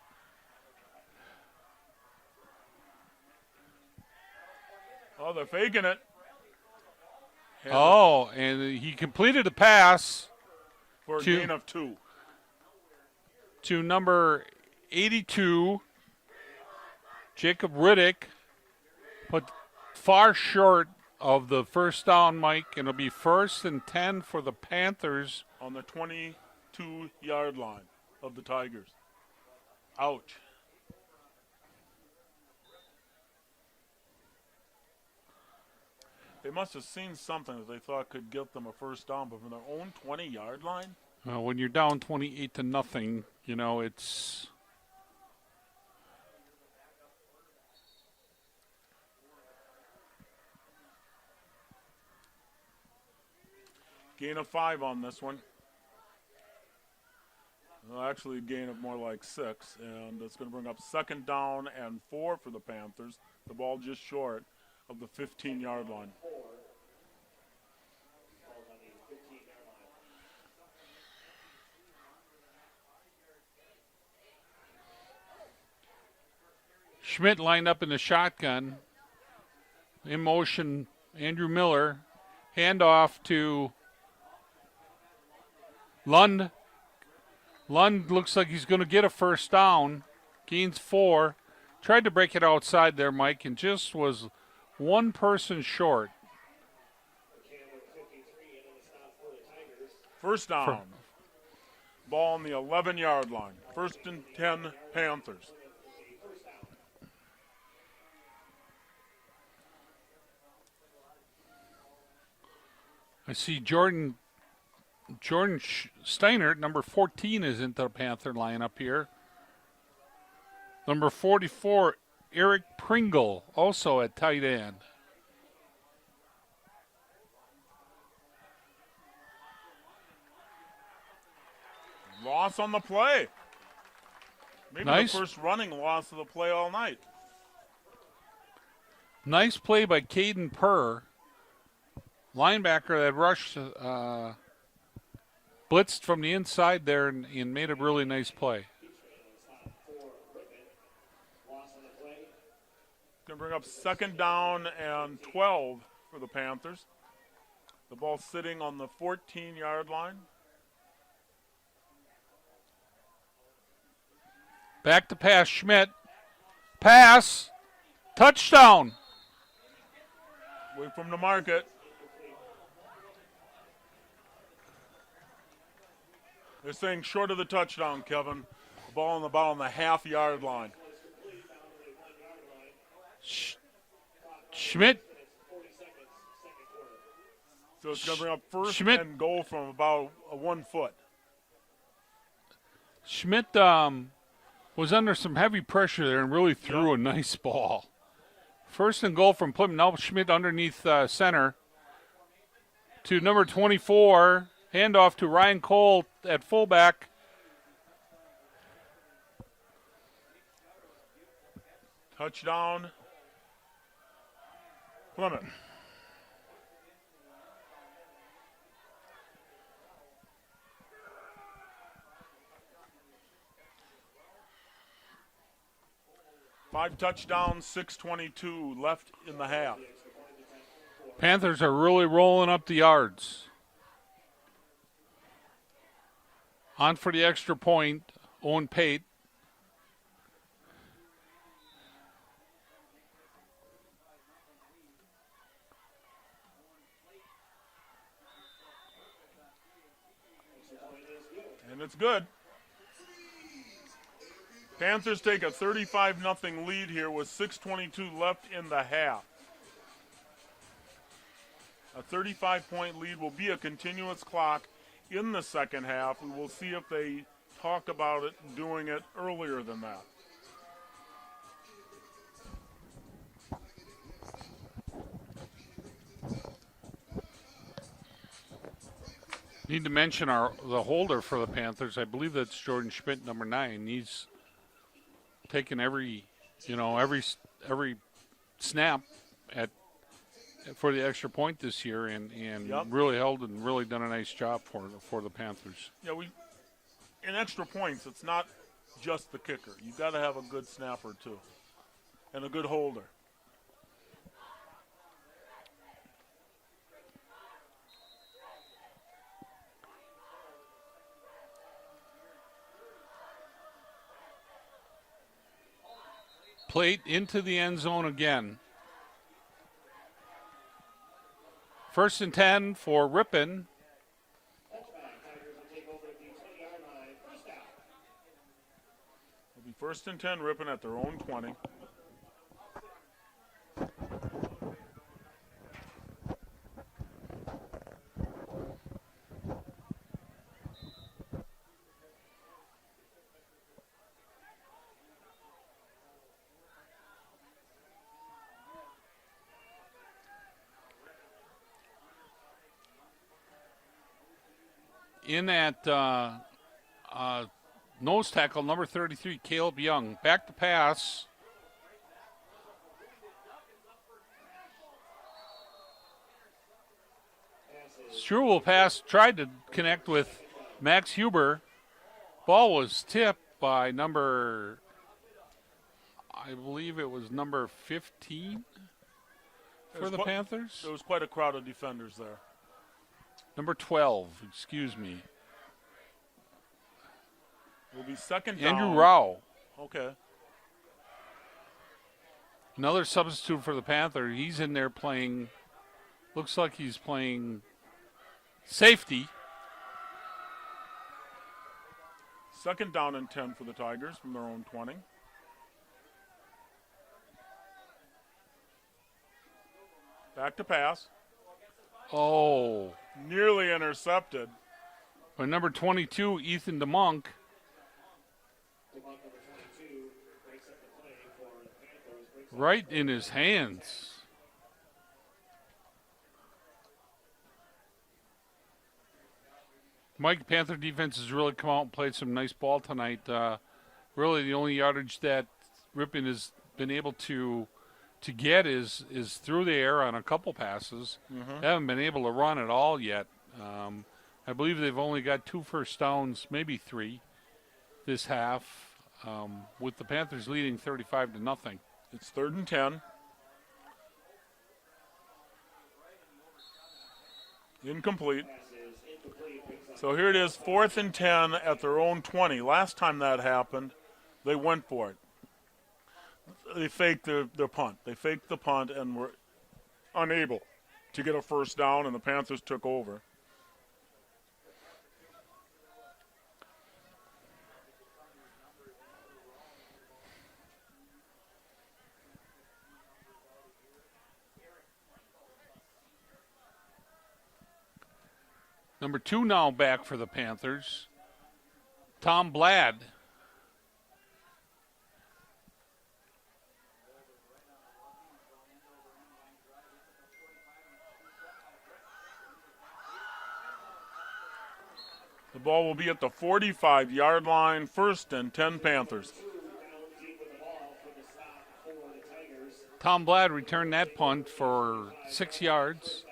Oh, they're faking it. And he completed a pass for a gain of 2 to number 82 Jacob Riddick, but far short of the first down, Mike, and it'll be 1st and 10 for the Panthers. On the 22-yard line of the Tigers. Ouch. They must have seen something that they thought could get them a first down, but from their own 20-yard line? When you're down 28-0, you know, it's... Gain of 5 on this one. Well, actually, a gain of more like 6, and it's going to bring up 2nd down and 4 for the Panthers. The ball just short of the 15-yard line. Schmidt lined up in the shotgun. In motion, Andrew Miller. Handoff to Lund. Lund looks like he's going to get a first down. Gains 4. Tried to break it outside there, Mike, and just was one person short. First down. Ball on the 11-yard line. 1st and 10 Panthers. I see Jordan Steiner, number 14, is into the Panther lineup here. Number 44, Eric Pringle, also at tight end. Loss on the play. Maybe nice. The first running loss of the play all night. Nice play by Caden Purr. Linebacker that rushed, blitzed from the inside there and made a really nice play. Going to bring up 2nd down and 12 for the Panthers. The ball sitting on the 14-yard line. Back to pass, Schmidt. Pass. Touchdown. Away from the market. They're saying short of the touchdown, Kevin. The ball on the half-yard line. Schmidt. So it's going to bring up 1st Schmidt. and goal from about 1 foot. Schmidt was under some heavy pressure there and really threw a nice ball. 1st and goal from Plymouth. Now Schmidt underneath center to number 24. Handoff to Ryan Cole at fullback. Touchdown. Plymouth. Five touchdowns, 6:22 left in the half. Panthers are really rolling up the yards. On for the extra point, Owen Pate. And it's good. Panthers take a 35-0 lead here with 6:22 left in the half. A 35-point lead will be a continuous clock in the second half. We will see if they talk about it doing it earlier than that. Need to mention the holder for the Panthers. I believe that's Jordan Schmidt, number 9. He's taken every snap at for the extra point this year, and Yep. really held and really done a nice job for the Panthers. Yeah, in extra points, it's not just the kicker. You got to have a good snapper too, and a good holder. Plate into the end zone again. 1st and 10 for Ripon. It'll be 1st and 10, Ripon at their own 20. In at nose tackle, number 33, Caleb Young. Back to pass. Struble pass, tried to connect with Max Huber. Ball was tipped by number, I believe it was number 15 for the Panthers. There was quite a crowd of defenders there. Number 12, excuse me. It'll be 2nd down. Andrew Rao. Okay. Another substitute for the Panther. He's in there playing, looks like he's playing safety. 2nd down and 10 for the Tigers from their own 20. Back to pass. Oh. Nearly intercepted. By number 22, Ethan DeMonk. Right in his hands. Mike, Panther defense has really come out and played some nice ball tonight. Really, the only yardage that Ripon has been able to get is through the air on a couple passes. They haven't been able to run at all yet. I believe they've only got 2 first downs, maybe 3, this half, with the Panthers leading 35-0. It's 3rd and 10. Incomplete. So here it is, 4th and 10 at their own 20. Last time that happened, they went for it. They faked their punt. They faked the punt and were unable to get a first down, and the Panthers took over. Number 2 now back for the Panthers, Tom Blad. The ball will be at the 45-yard line, 1st and 10 Panthers. Tom Blad returned that punt for 6 yards.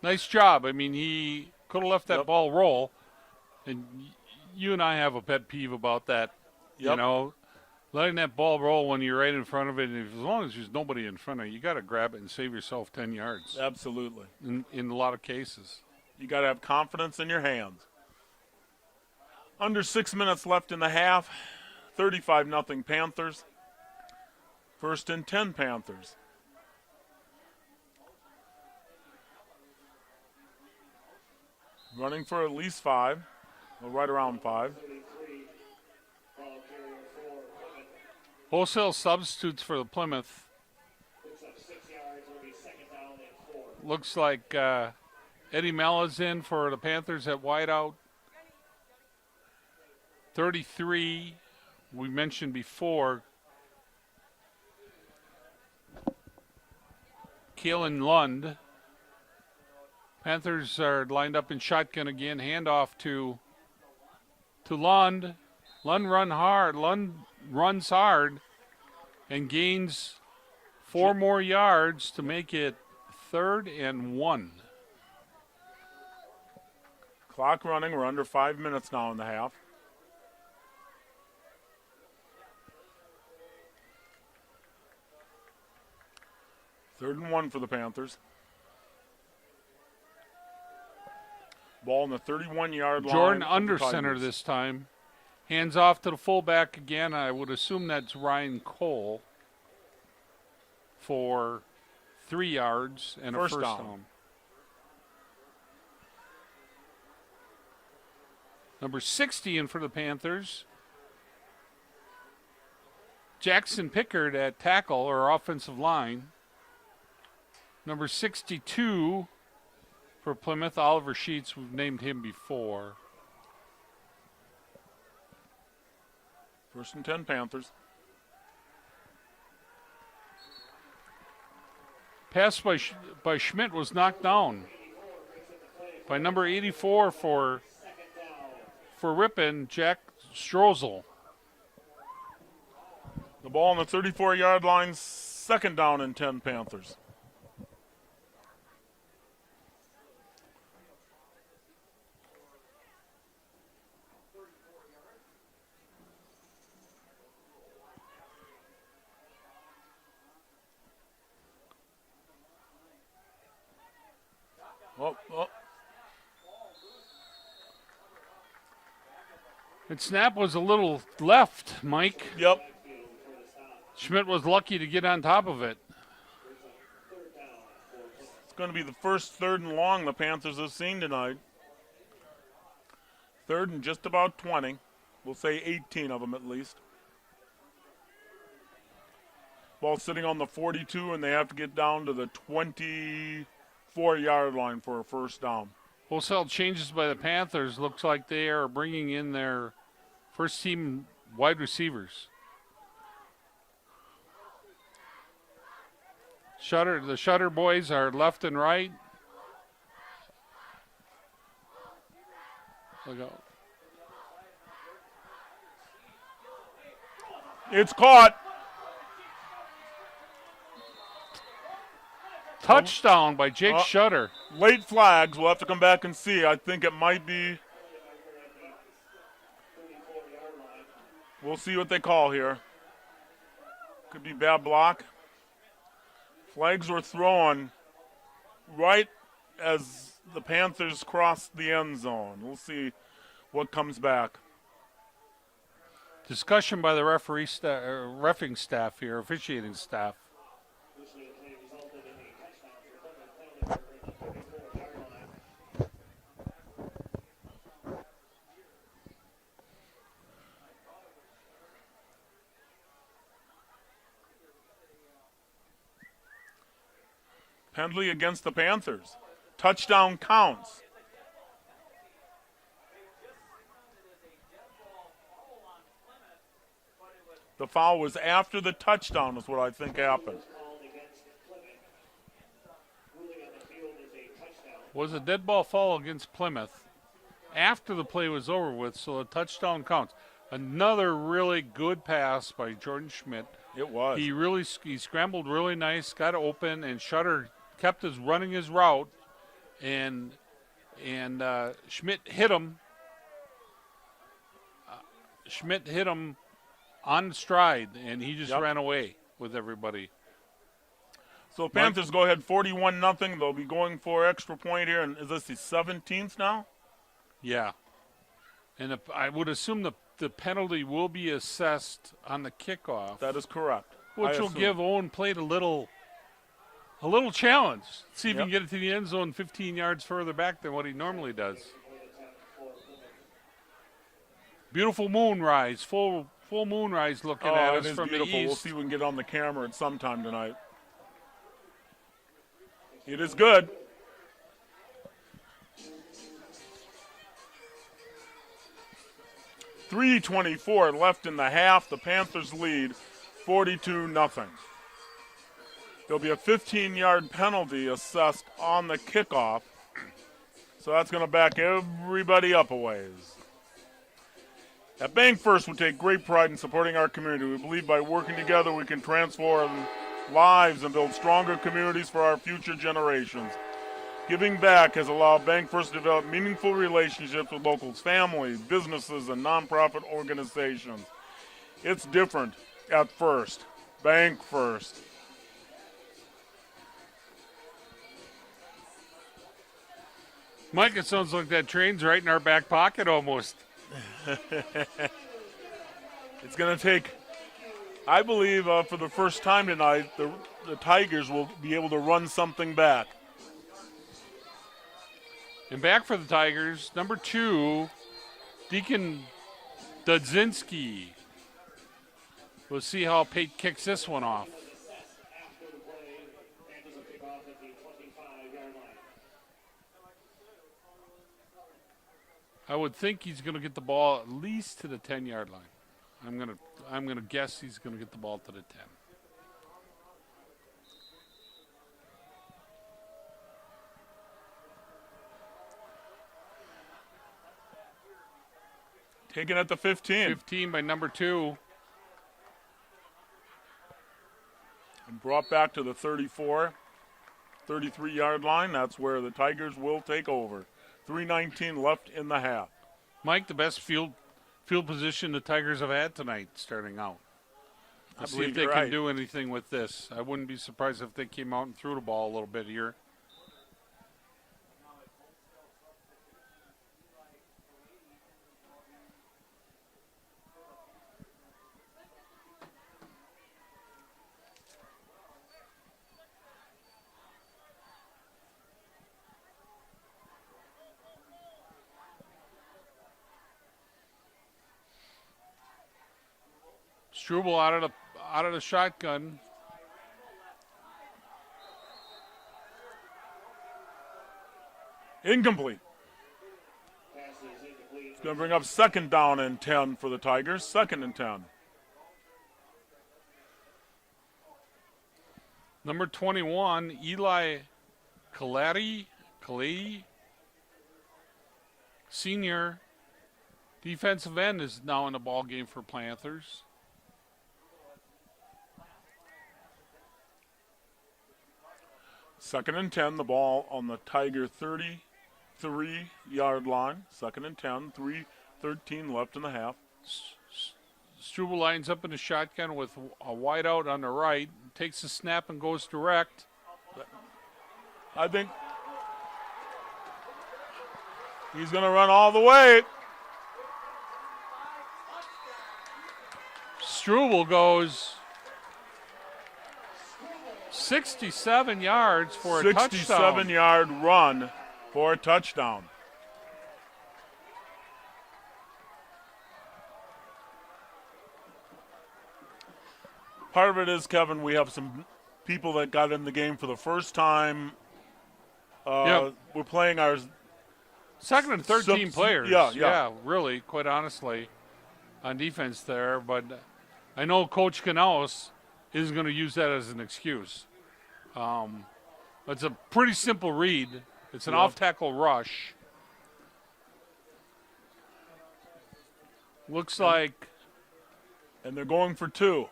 Nice job. I mean, he could have left that ball roll. And you and I have a pet peeve about that. You know, letting that ball roll when you're right in front of it. And as long as there's nobody in front of you, you got to grab it and save yourself 10 yards. Absolutely. In a lot of cases. You got to have confidence in your hands. Under 6 minutes left in the half. 35-0 Panthers. 1st and 10 Panthers. Running for at least 5, or right around 5. Wholesale substitutes for the Plymouth. Looks like Eddie Mella's in for the Panthers at wideout. 33, we mentioned before, Keelan Lund. Panthers are lined up in shotgun again. Handoff to Lund. Lund runs hard and gains 4 more yards to make it 3rd and 1. Clock running. We're under 5 minutes now in the half. Third and 1 for the Panthers. Ball in the 31-yard line. Jordan of under the center Tigers. this time. Hands off to the fullback again. I would assume that's Ryan Cole for 3 yards and a first down. Number 60 in for the Panthers. Jackson Pickard at tackle or offensive line. Number 62 for Plymouth, Oliver Sheets. We've named him before. 1st and 10 Panthers. Pass by Schmidt was knocked down by number 84 for Ripon, Jack Strozel. The ball on the 34-yard line. 2nd down and 10 Panthers. Oh. And snap was a little left, Mike. Yep. Schmidt was lucky to get on top of it. It's going to be the first 3rd and long the Panthers have seen tonight. 3rd and just about 20. We'll say 18 of them at least. Ball sitting on the 42, and they have to get down to the 24-yard line for a first down. Wholesale changes by the Panthers. Looks like they are bringing in their first team wide receivers. The Shutter boys are left and right. Look out. It's caught. Touchdown by Jake Shutter. Late flags. We'll have to come back and see. I think it might be. We'll see what they call here. Could be bad block. Flags were thrown right as the Panthers crossed the end zone. We'll see what comes back. Discussion by the reffing staff here, officiating staff. Penalty against the Panthers. Touchdown counts. The foul was after the touchdown is what I think happened. Was a dead ball foul against Plymouth after the play was over with, so a touchdown counts. Another really good pass by Jordan Schmidt. It was. He scrambled really nice, got open, and Shutter kept running his route, and Schmidt hit him. Schmidt hit him on stride, and he just ran away with everybody. So Panthers go ahead 41-0. They'll be going for extra point here, and is this the 17th now? Yeah, and I would assume the penalty will be assessed on the kickoff. That is correct. Which will give Owen Plate a little challenge. See if he can get it to the end zone 15 yards further back than what he normally does. Beautiful moonrise, full moonrise looking at us from beautiful. the east. We'll see if we can get on the camera at some time tonight. It is good. .324 left in the half. The Panthers lead 42-0. There'll be a 15-yard penalty assessed on the kickoff. So that's going to back everybody up a ways. At Bank First, we take great pride in supporting our community. We believe by working together we can transform lives and build stronger communities for our future generations. Giving back has allowed Bank First to develop meaningful relationships with locals, families, businesses, and nonprofit organizations. It's different at First. Bank First. Mike, it sounds like that train's right in our back pocket almost. It's going to take, I believe, for the first time tonight, the Tigers will be able to run something back. And back for the Tigers, number 2, Deacon Dudzinski. We'll see how Pate kicks this one off. I would think he's going to get the ball at least to the 10-yard line. I'm gonna guess he's going to get the ball to the 10. Taken at the 15. 15 by number 2. And brought back to the 34, 33-yard line. That's where the Tigers will take over. 3:19 left in the half. Mike, the best field position the Tigers have had tonight starting out. Let's see if they can do anything with this. I wouldn't be surprised if they came out and threw the ball a little bit here. Struble out of the shotgun. Incomplete. It's going to bring up 2nd down and 10 for the Tigers. 2nd and 10. Number 21, Eli Kaladi, senior defensive end, is now in the ball game for Panthers. Second and 10, the ball on the Tiger 33-yard line. 2nd and 10, 3:13 left in the half. Struble lines up in the shotgun with a wide out on the right, takes the snap and goes direct. I think he's going to run all the way. Struble goes 67 yards for a touchdown. 67-yard run for a touchdown. Part of it is, Kevin, we have some people that got in the game for the first time. Yep. We're playing our second and 13 players. Yeah, really, quite honestly, on defense there. But I know Coach Canales isn't going to use that as an excuse. It's a pretty simple read. It's an off-tackle rush. Looks like. And they're going for 2.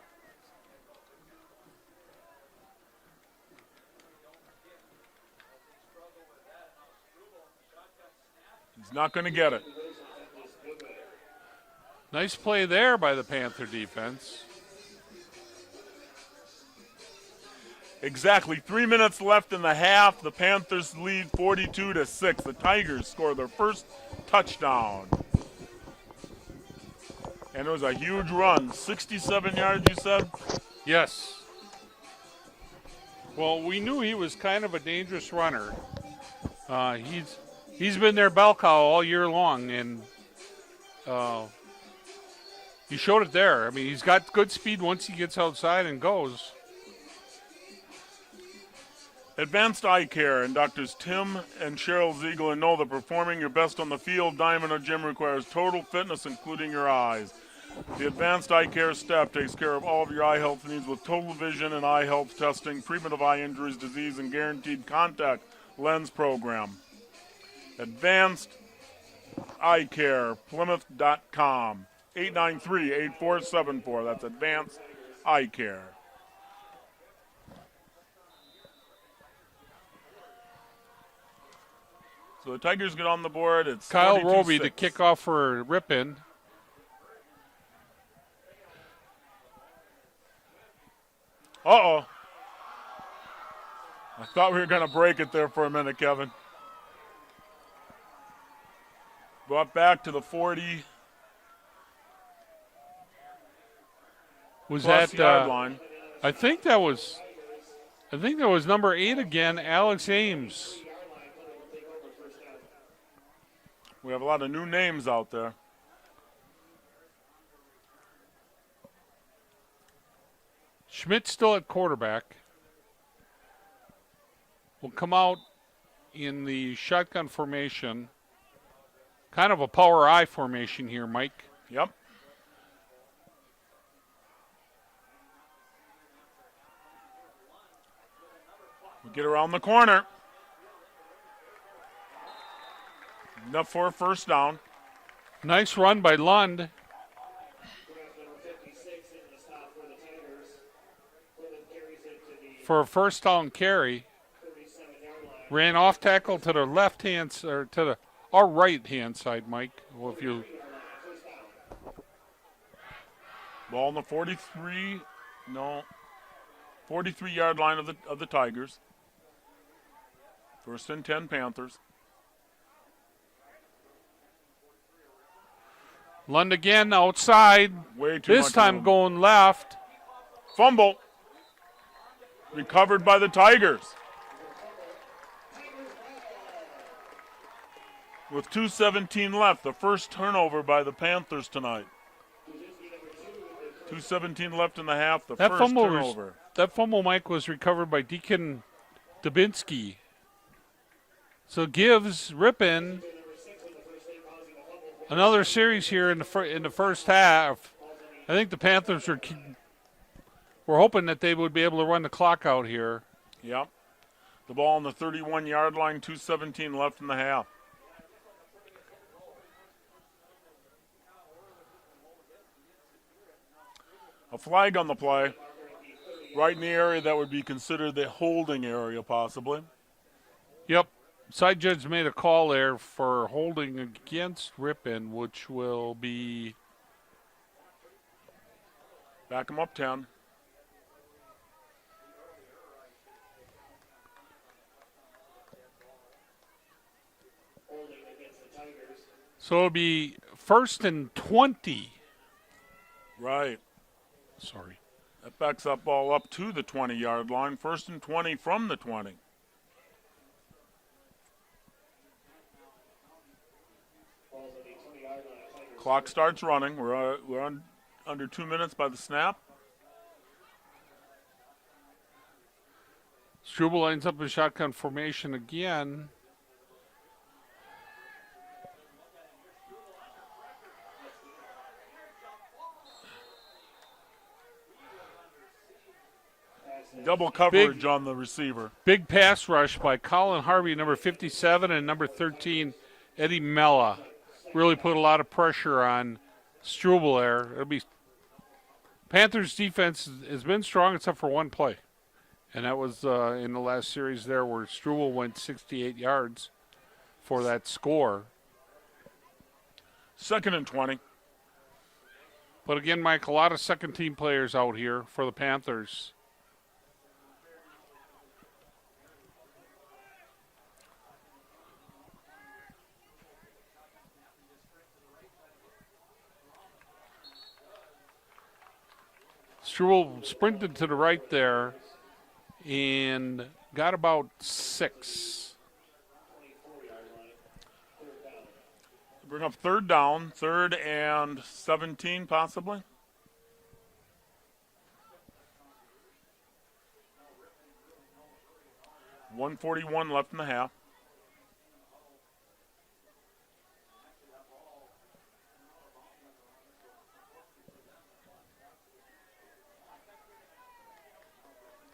He's not going to get it. Nice play there by the Panther defense. Exactly 3 minutes left in the half. The Panthers lead 42-6. The Tigers score their first touchdown. And it was a huge run. 67 yards, you said? Yes. Well, we knew he was kind of a dangerous runner. He's been their bell cow all year long, and he showed it there. I mean, he's got good speed once he gets outside and goes. Advanced Eye Care and Doctors Tim and Cheryl Ziegler know that performing your best on the field, diamond, or gym requires total fitness, including your eyes. The Advanced Eye Care staff takes care of all of your eye health needs with total vision and eye health testing, treatment of eye injuries, disease, and guaranteed contact lens program. Advanced Eye Care, Plymouth.com, 893-8474. That's Advanced Eye Care. So the Tigers get on the board. It's Kyle 42-6. Roby to kick off for Ripon. Uh-oh. I thought we were going to break it there for a minute, Kevin. Brought back to the 40. Was plus that yard line. I think that was number 8 again, Alex Ames. We have a lot of new names out there. Schmidt still at quarterback. Will come out in the shotgun formation. Kind of a power I formation here, Mike. Yep. We get around the corner. Enough for a first down. Nice run by Lund. For a first down carry. Ran off tackle to the left hand, or to our right hand side, Mike. Well, if you Ball on the 43-yard line of the Tigers. First and 10 Panthers. Lund again outside. Way too much This time room. going left. Fumble. Recovered by the Tigers. With 2:17 left, the first turnover by the Panthers tonight. 2:17 left in the half, the first turnover. That fumble, Mike, was recovered by Deacon Dubinsky. So gives Ripon another series here in the first half. I think the Panthers were hoping that they would be able to run the clock out here. Yep. The ball on the 31-yard line, 2:17 left in the half. A flag on the play, right in the area that would be considered the holding area, possibly. Yep. Side judge made a call there for holding against Ripon, which will be Back them up 10. so it'll be first and 20. Right. Sorry. That backs up ball up to the 20-yard line. First and 20 from the 20. Clock starts running. We're on under 2 minutes by the snap. Struble lines up in shotgun formation again. Double coverage on the receiver. Big pass rush by Colin Harvey, number 57, and number 13, Eddie Mella. Really put a lot of pressure on Struble there. It'll be Panthers' defense has been strong except for one play, and that was in the last series there where Struble went 68 yards for that score. Second and 20. But again, Mike, a lot of second-team players out here for the Panthers. Struble sprinted to the right there and got about 6. Bring up third down, 3rd and 17 possibly. $1:41 left in the half.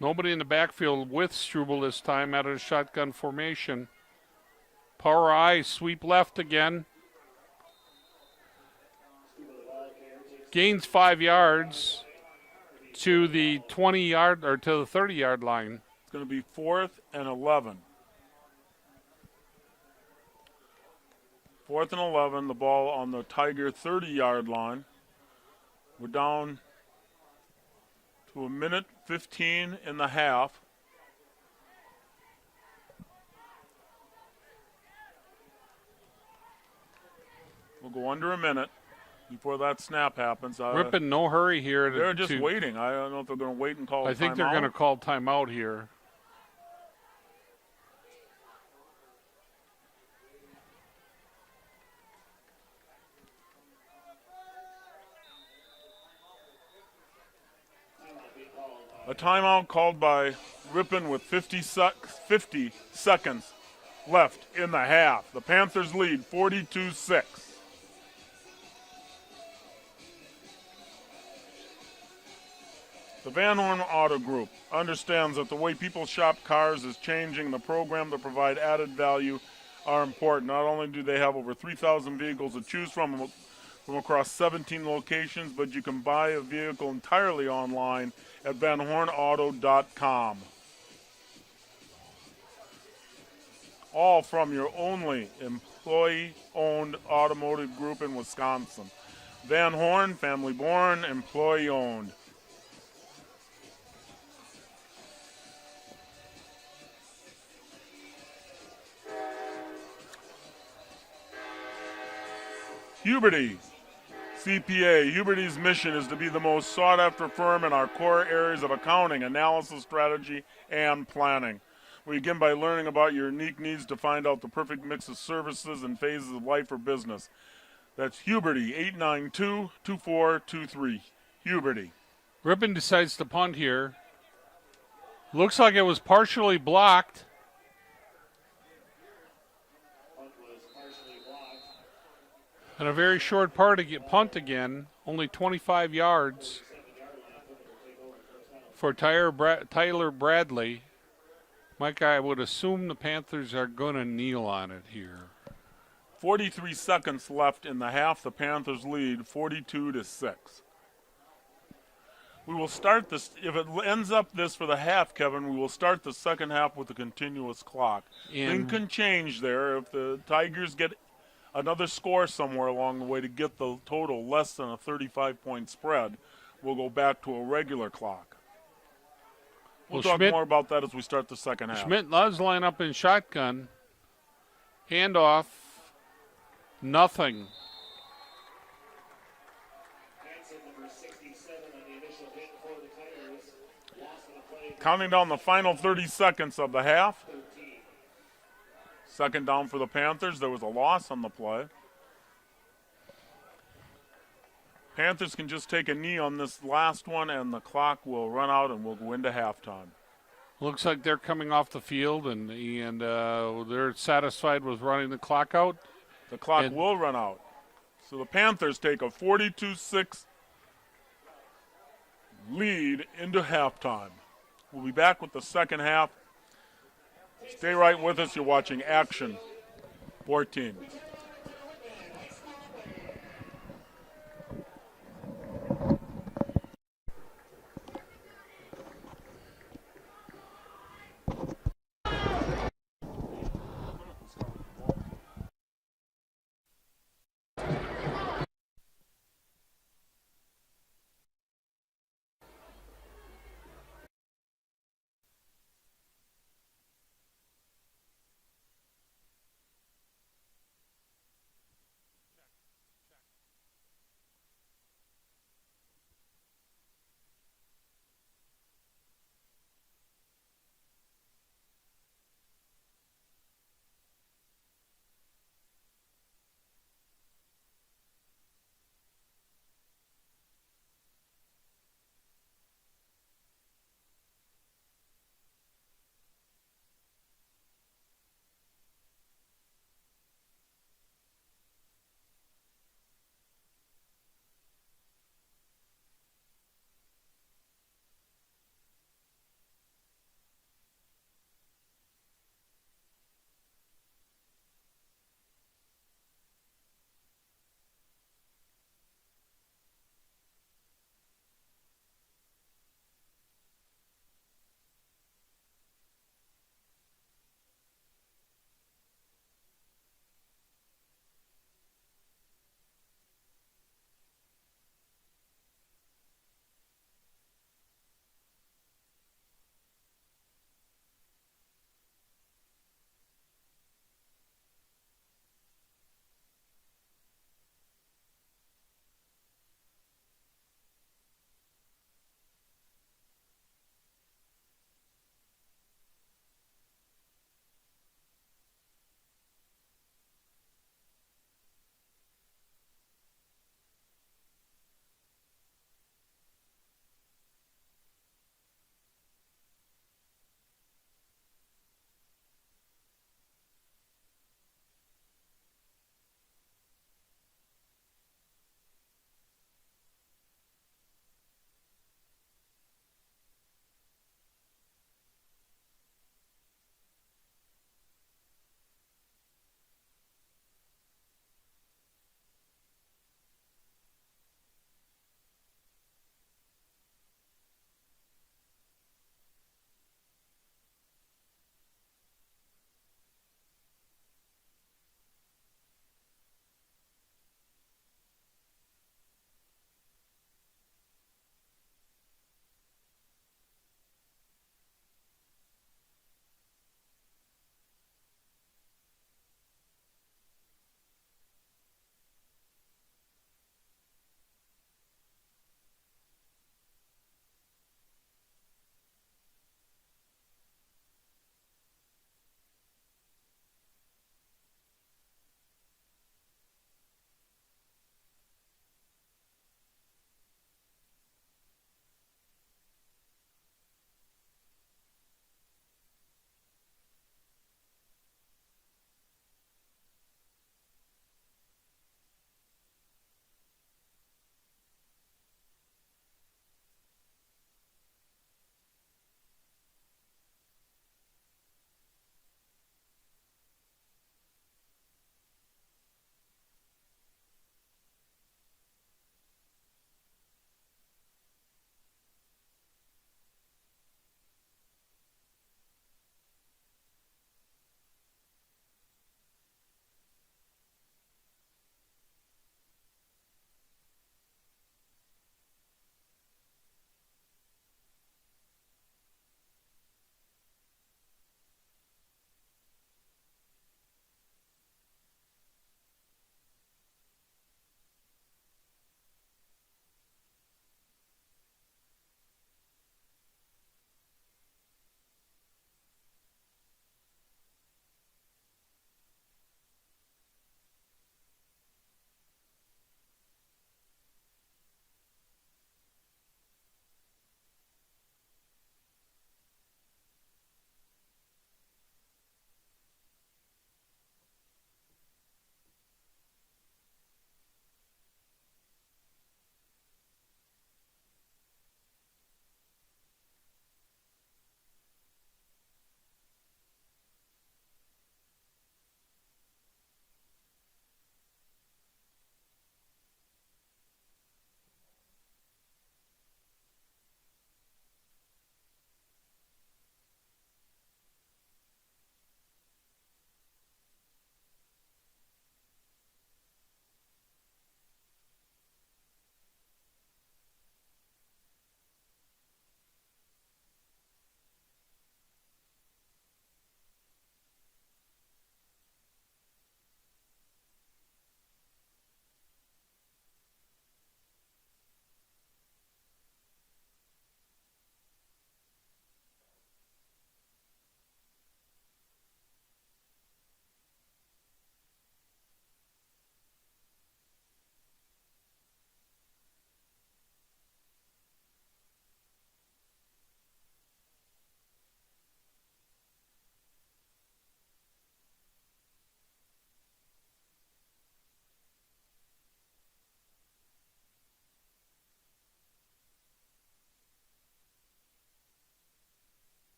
Nobody in the backfield with Struble this time out of the shotgun formation. Power I, sweep left again. Gains 5 yards to the 20-yard or to the 30-yard line. It's going to be 4th and 11. 4th and 11, the ball on the Tiger 30-yard line. We're down to a minute 15 in the half. We'll go under a minute before that snap happens. Ripon, no hurry here. They're just waiting. I don't know if they're going to wait and call I think they're going to call timeout here. A timeout called by Ripon with 50 seconds left in the half. The Panthers lead 42-6. The Van Horn Auto Group understands that the way people shop cars is changing. The program to provide added value are important. Not only do they have over 3,000 vehicles to choose from across 17 locations, but you can buy a vehicle entirely online at vanhornauto.com. All from your only employee-owned automotive group in Wisconsin. Van Horn, family-born, employee-owned. Huberty CPA. Huberty's mission is to be the most sought-after firm in our core areas of accounting, analysis, strategy, and planning. We begin by learning about your unique needs to find out the perfect mix of services and phases of life or business. That's Huberty, 892-2423. Huberty. Ripon decides to punt here. Looks like it was partially blocked. And a very short punt again, only 25 yards for Tyler Bradley. Mike, I would assume the Panthers are going to kneel on it here. 43 seconds left in the half. The Panthers lead 42-6. We will start this, if it ends up this for the half, Kevin, we will start the second half with a continuous clock. Things can change there if the Tigers get another score somewhere along the way to get the total less than a 35-point spread. We'll go back to a regular clock. We'll talk more about that as we start the second half. Schmidt does line up in shotgun. Handoff. Nothing. Counting down the final 30 seconds of the half. Second down for the Panthers. There was a loss on the play. Panthers can just take a knee on this last one, and the clock will run out, and we'll go into halftime. Looks like they're coming off the field, and they're satisfied with running the clock out. The clock will run out. So the Panthers take a 42-6 lead into halftime. We'll be back with the second half. Stay right with us. You're watching Action 14.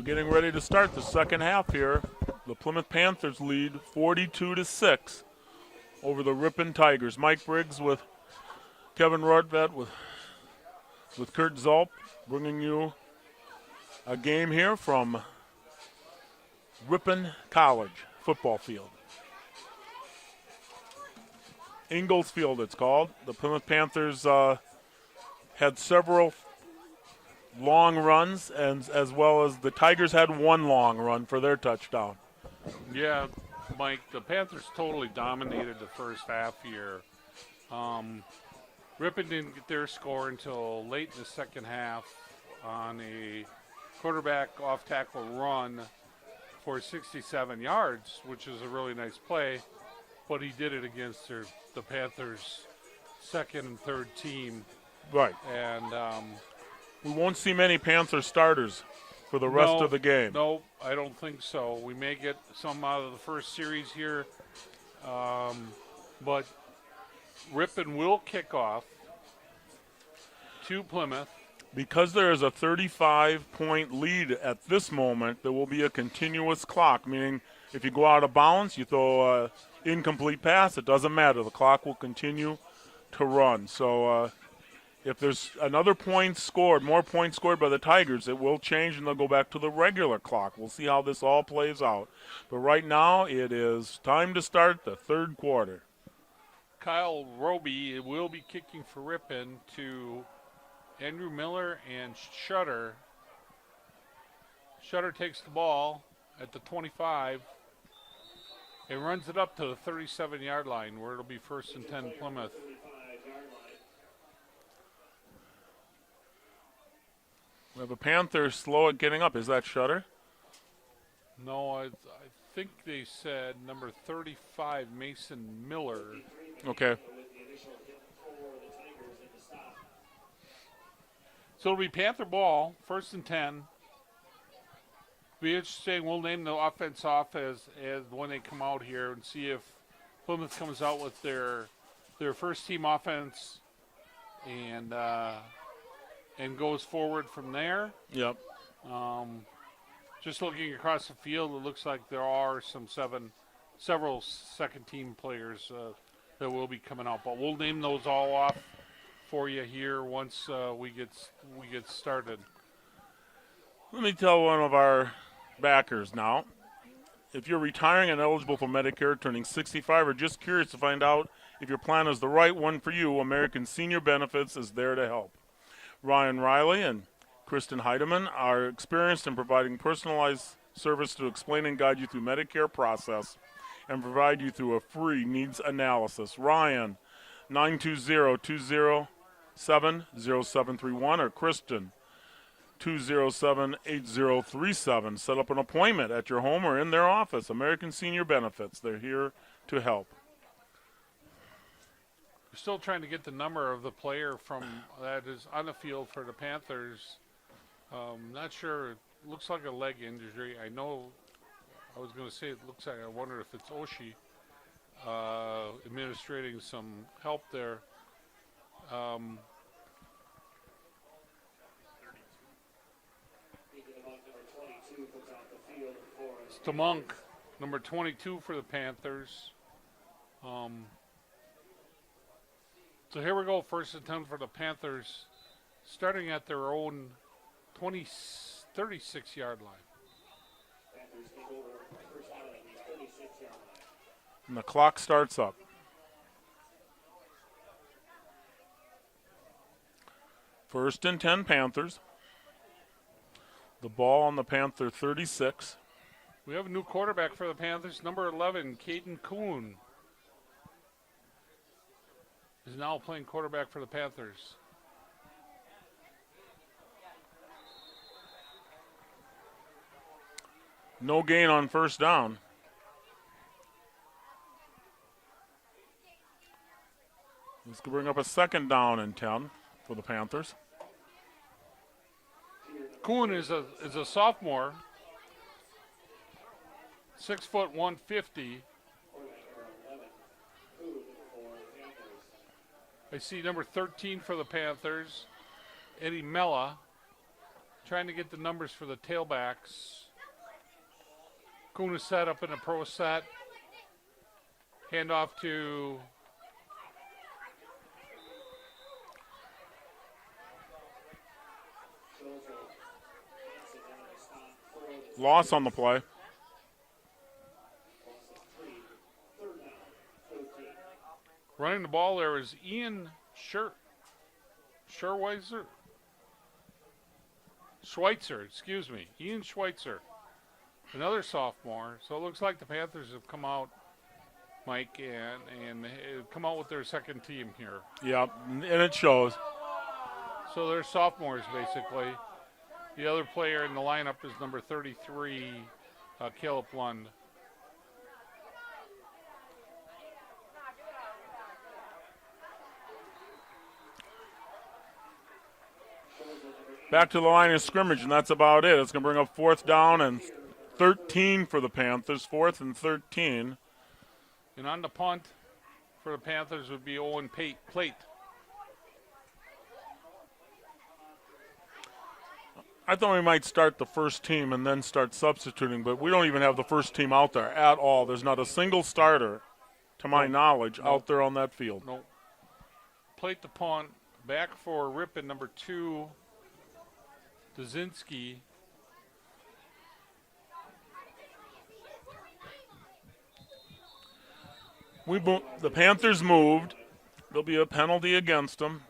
getting ready to start the second half here. The Plymouth Panthers lead 42-6 over the Ripon Tigers. Mike Briggs with Kevin Rortvedt with Kurt Zulp bringing you a game here from Ripon College football field. Ingalls Field it's called. The Plymouth Panthers had several long runs, and as well as the Tigers had one long run for their touchdown. Yeah, Mike, the Panthers totally dominated the first half here. Ripon didn't get their score until late in the second half on a quarterback off-tackle run for 67 yards, which is a really nice play, but he did it against the Panthers' second and third team. Right. And we won't see many Panther starters for the rest of the game. No, I don't think so. We may get some out of the first series here, but Ripon will kick off to Plymouth. Because there is a 35-point lead at this moment, there will be a continuous clock, meaning if you go out of bounds, you throw an incomplete pass, it doesn't matter. The clock will continue to run. So if there's another point scored, more points scored by the Tigers, it will change and they'll go back to the regular clock. We'll see how this all plays out. But right now, it is time to start the third quarter. Kyle Roby will be kicking for Ripon to Andrew Miller and Shutter. Shutter takes the ball at the 25 and runs it up to the 37-yard line where it'll be 1st and 10 Plymouth. We have a Panther slow at getting up. Is that Shutter? No, I think they said number 35, Mason Miller. Okay. So it'll be Panther ball, 1st and 10. Be interesting. We'll name the offense off as when they come out here and see if Plymouth comes out with their first team offense and goes forward from there. Yep. Just looking across the field, it looks like there are several second team players that will be coming out, but we'll name those all off for you here once we get started. Let me tell one of our backers now. If you're retiring and eligible for Medicare, turning 65, or just curious to find out if your plan is the right one for you, American Senior Benefits is there to help. Ryan Riley and Kristen Heidemann are experienced in providing personalized service to explain and guide you through Medicare process and provide you through a free needs analysis. Ryan, 920-207-0731, or Kristen, 207-8037. Set up an appointment at your home or in their office. American Senior Benefits, they're here to help. We're still trying to get the number of the player from that is on the field for the Panthers. Not sure. It looks like a leg injury. I know. I was going to say it looks like. I wonder if it's Oshie administrating some help there. It's to Monk, number 22 for the Panthers. So here we go, 1st and 10 for the Panthers, starting at their own 36-yard line. And the clock starts up. First and 10 Panthers. The ball on the Panther 36. We have a new quarterback for the Panthers, number 11, Caden Kuhn. Is now playing quarterback for the Panthers. No gain on first down. This could bring up a 2nd down and 10 for the Panthers. Kuhn is a sophomore, 6 foot 150. I see number 13 for the Panthers, Eddie Mella. trying to get the numbers for the tailbacks. Kuna set up in a pro set. Handoff to loss on the play. running the ball there is Ian Schweitzer, excuse me, Ian Schweitzer, another sophomore. So it looks like the Panthers have come out, Mike, and come out with their second team here. Yeah, and it shows. So they're sophomores, basically. The other player in the lineup is number 33, Caleb Lund. Back to the line of scrimmage, and that's about it. It's going to bring up 4th down and 13 for the Panthers, 4th and 13. And on the punt for the Panthers would be Owen Plate. I thought we might start the first team and then start substituting, but we don't even have the first team out there at all. There's not a single starter, to my knowledge, out there on that field. No. Plate the punt. Back for Ripon, number 2, Dazinski. The Panthers moved. There'll be a penalty against them.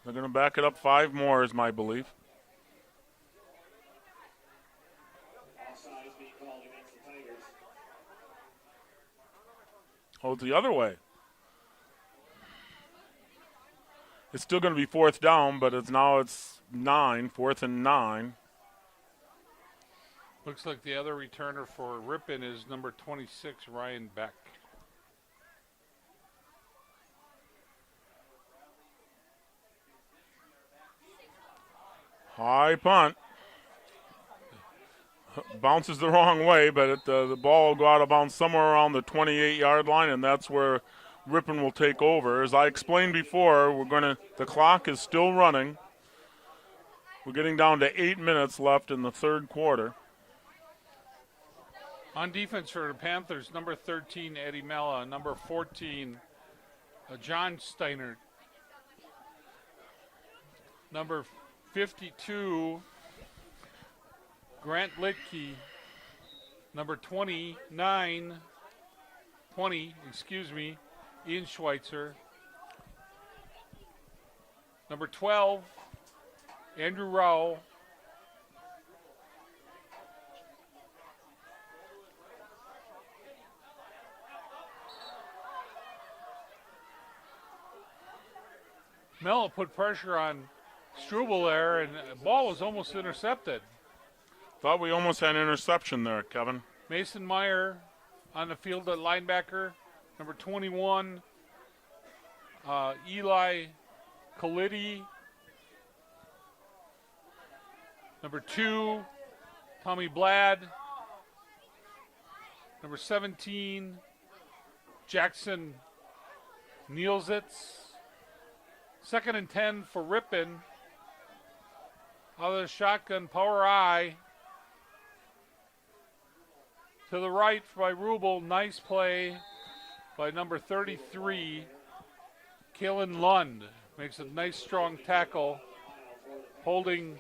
They're going to back it up 5 more, is my belief. Oh, it's the other way. It's still going to be 4th down, but it's 9, 4th and 9. Looks like the other returner for Ripon is number 26, Ryan Beck. High punt. Bounces the wrong way, but the ball will go out of bounds somewhere around the 28-yard line, and that's where Ripon will take over. As I explained before, the clock is still running. We're getting down to 8 minutes left in the third quarter. On defense for the Panthers, number 13, Eddie Mella, number 14, John Steiner, number 52, Grant Litke, number 20, Ian Schweitzer, number 12, Andrew Rao, Mello put pressure on Struble there, and the ball was almost intercepted. Thought we almost had an interception there, Kevin. Mason Meyer on the field at linebacker. Number 21, Eli Kalidi. Number 2, Tommy Blad. Number 17, Jackson Nielsitz. 2nd and 10 for Ripon. Out of the shotgun, power I. To the right by Rubel. Nice play by number 33, Kalen Lund. Makes a nice strong tackle, holding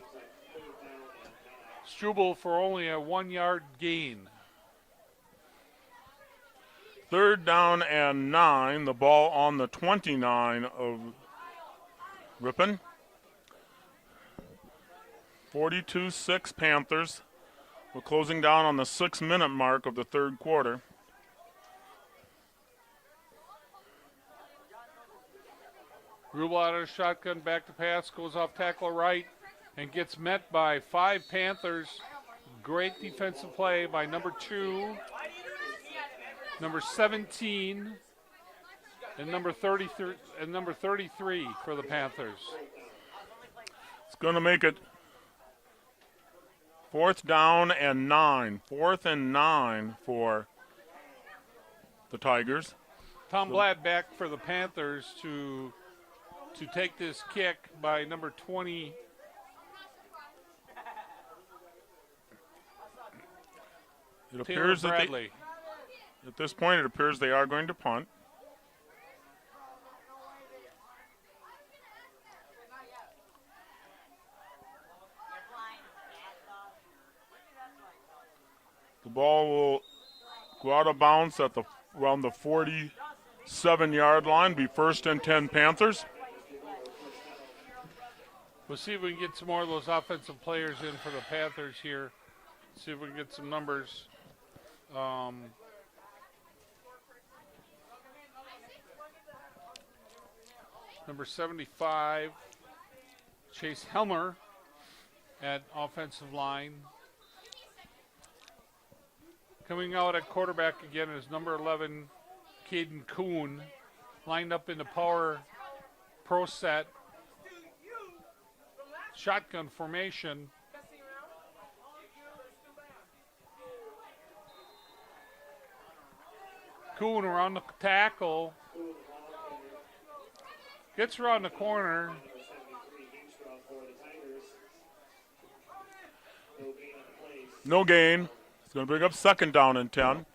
Struble for only a 1-yard gain. 3rd down and 9. The ball on the 29 of Ripon. 42-6 Panthers. We're closing down on the 6-minute mark of the third quarter. Rubel out of the shotgun, back to pass, goes off tackle right, and gets met by 5 Panthers. Great defensive play by number 2, number 17, and number 33 for the Panthers. It's going to make it 4th down and 9. 4th and 9 for the Tigers. Tom Blad back for the Panthers to take this kick by number 20, It Taylor appears that Bradley. at this point, it appears they are going to punt. The ball will go out of bounds at around the 47-yard line, be 1st and 10 Panthers. We'll see if we can get some more of those offensive players in for the Panthers here. See if we can get some numbers. Number 75, Chase Helmer at offensive line. Coming out at quarterback again is number 11, Caden Kuhn, lined up in the power pro set shotgun formation. Kuhn around the tackle. Gets around the corner. No gain. It's going to bring up 2nd down and 10.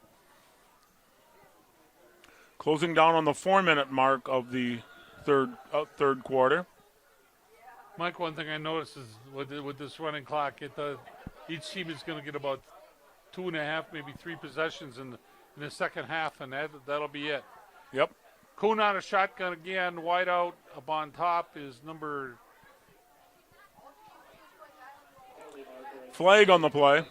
Closing down on the 4-minute mark of the third quarter. Mike, one thing I noticed is with this running clock, each team is going to get about 2.5, maybe 3 possessions in the second half, and that'll be it. Yep. Kuhn out of shotgun again. Wide out up on top is number. Flag on the play.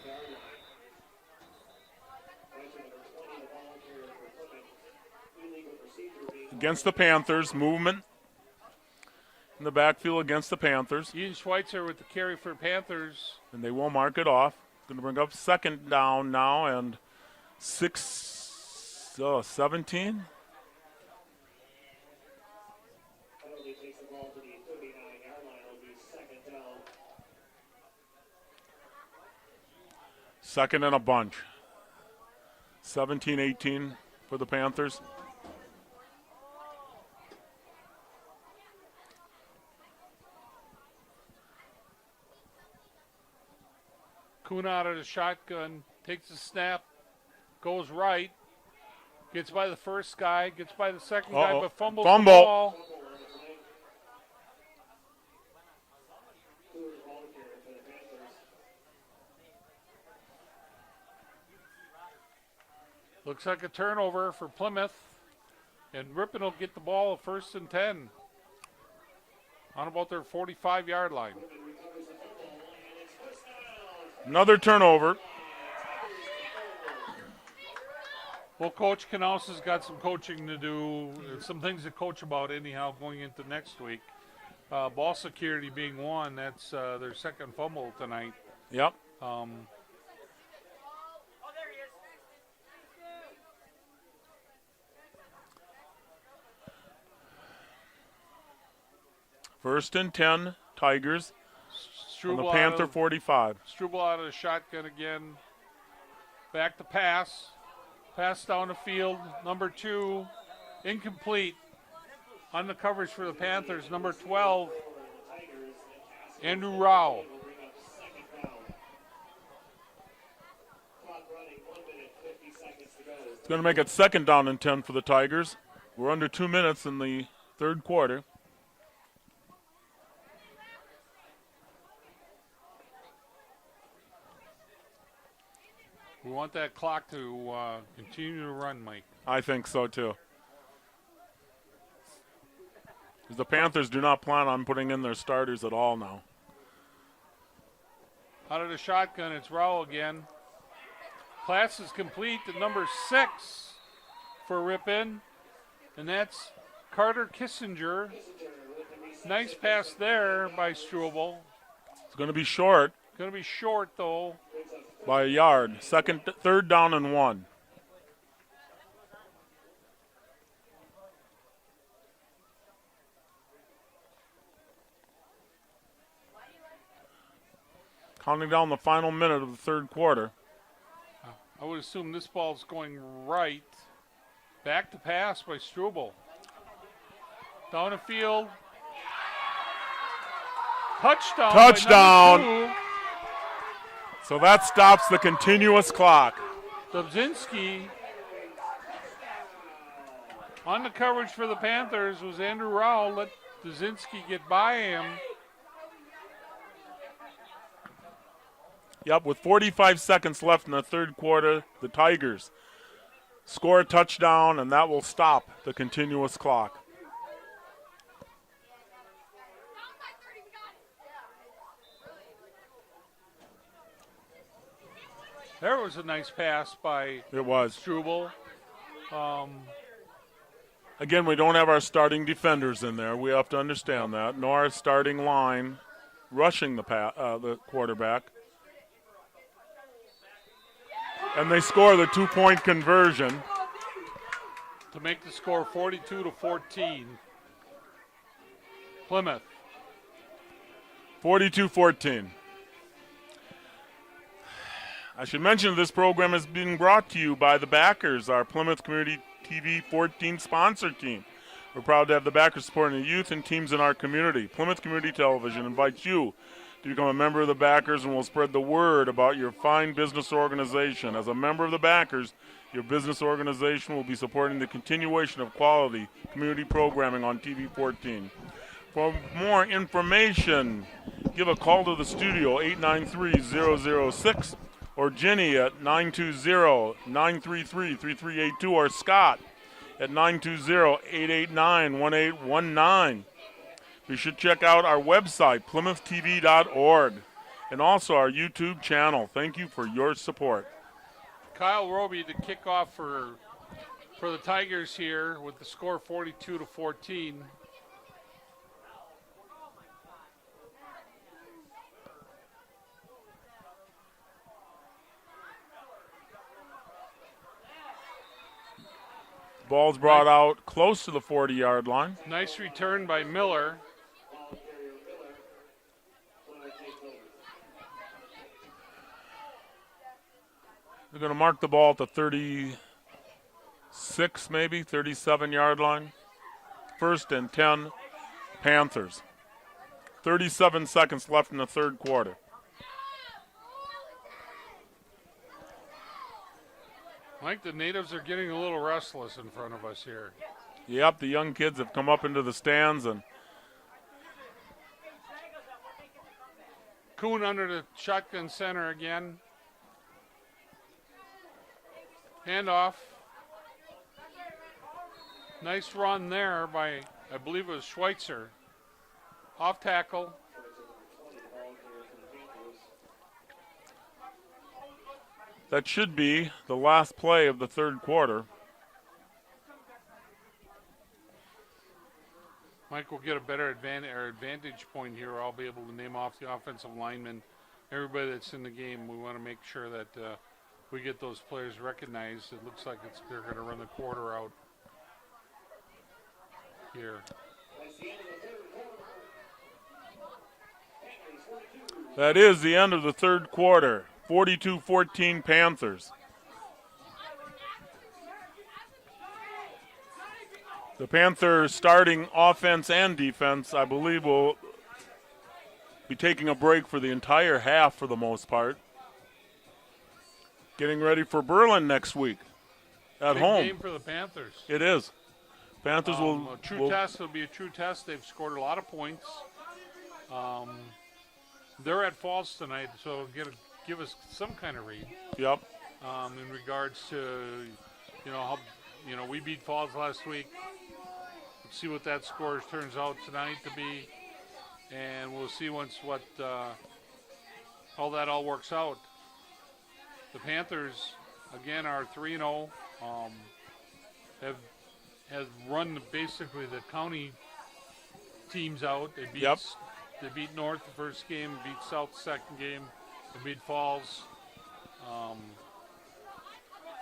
Against the Panthers, movement in the backfield against the Panthers. Ian Schweitzer with the carry for Panthers. And they will mark it off. Going to bring up 2nd down now and 17. Second and a bunch. 17-18 for the Panthers. Kuhn out of the shotgun, takes the snap, goes right, gets by the first guy, gets by the second guy, but fumbles the ball. Looks like a turnover for Plymouth, and Ripon will get the ball at 1st and 10 on about their 45-yard line. Another turnover. Well, Coach Knaus has got some coaching to do, some things to coach about anyhow going into next week. Ball security being one, that's their second fumble tonight. Yep. First and 10, Tigers. On the Panther 45. Struble out of the shotgun again. Back to pass. Pass down the field. Number 2, incomplete. On the coverage for the Panthers, number 12, Andrew Rao. It's going to make it 2nd down and 10 for the Tigers. We're under 2 minutes in the third quarter. We want that clock to continue to run, Mike. I think so, too. Because the Panthers do not plan on putting in their starters at all now. Out of the shotgun, it's Rao again. Pass is complete to number 6 for Ripon, and that's Carter Kissinger. Nice pass there by Struble. It's going to be short. Going to be short, though. By a yard. 3rd down and 1. Counting down the final minute of the third quarter. I would assume this ball's going right. Back to pass by Struble. Down the field. Touchdown. Touchdown. So that stops the continuous clock. Dubzinski on the coverage for the Panthers was Andrew Rowell. Let Dubzinski get by him. Yep, with 45 seconds left in the third quarter, the Tigers score a touchdown, and that will stop the continuous clock. There was a nice pass by It was. Struble. Again, we don't have our starting defenders in there. We have to understand that. Nor our starting line rushing the quarterback. And they score the 2-point conversion to make the score 42-14. Plymouth. 42-14. I should mention this program is being brought to you by the Backers, our Plymouth Community TV 14 sponsor team. We're proud to have the Backers supporting the youth and teams in our community. Plymouth Community Television invites you to become a member of the Backers and will spread the word about your fine business organization. As a member of the Backers, your business organization will be supporting the continuation of quality community programming on TV 14. For more information, give a call to the studio, 893-006, or Jenny at 920-933-3382, or Scott at 920-889-1819. Be sure to check out our website, PlymouthTV.org, and also our YouTube channel. Thank you for your support. Kyle Roby to kick off for the Tigers here with the score 42-14. Ball's brought out close to the 40-yard line. Nice return by Miller. They're going to mark the ball at the 36, maybe, 37-yard line. 1st and 10, Panthers. 37 seconds left in the third quarter. Mike, the natives are getting a little restless in front of us here. Yep, the young kids have come up into the stands, and Kuhn under the shotgun center again. Handoff. Nice run there by, I believe it was Schweitzer. Off tackle. that should be the last play of the third quarter. Mike will get a better advantage point here. I'll be able to name off the offensive linemen, everybody that's in the game. We want to make sure that we get those players recognized. It looks like they're going to run the quarter out here. That is the end of the third quarter. 42-14 Panthers. The Panthers starting offense and defense, I believe, will be taking a break for the entire half for the most part. Getting ready for Berlin next week at Big home. game for the Panthers. It is. Panthers will. A true test. It'll be a true test. They've scored a lot of points. They're at Falls tonight, so give us some kind of read. Yep. In regards to, how, we beat Falls last week. Let's see what that score turns out tonight to be, and we'll see how that all works out. The Panthers again are 3-0. Have run basically the county teams out. They beat North the first game, beat South the second game, they beat Falls.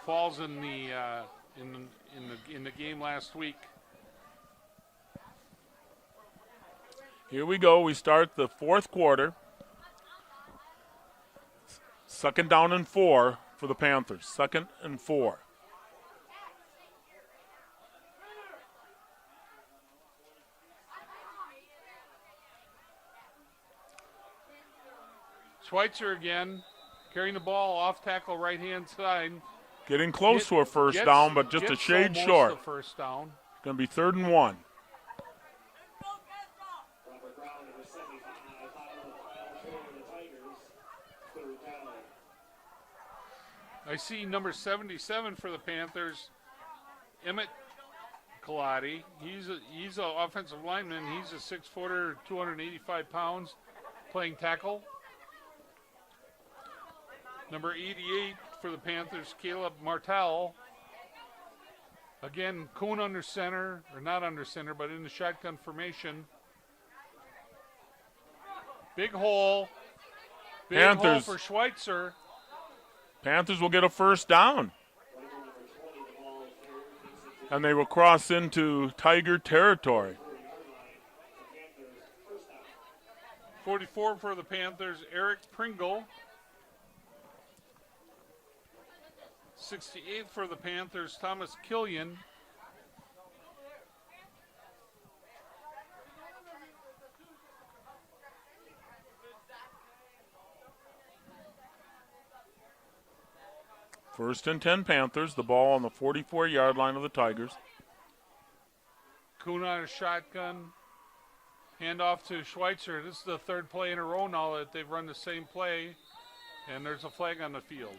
Falls in the game last week. Here we go. We start the fourth quarter. Second down and 4 for the Panthers. 2nd and 4. Schweitzer again, carrying the ball off tackle right-hand side. Getting close to a first down, but just a shade short. The first down. Going to be 3rd and 1. I see number 77 for the Panthers, Emmett Kaladi. He's an offensive lineman. He's a 6-footer, 285 pounds, playing tackle. Number 88 for the Panthers, Caleb Martell. Again, Kuhn under center, or not under center, but in the shotgun formation. Big hole. Big Panthers. hole for Schweitzer. Panthers will get a first down. And they will cross into Tiger territory. 44 for the Panthers, Eric Pringle. 68 for the Panthers, Thomas Killian. First and 10 Panthers, the ball on the 44-yard line of the Tigers. Kuhn on a shotgun. Handoff to Schweitzer. This is the 3rd play in a row now that they've run the same play. And there's a flag on the field.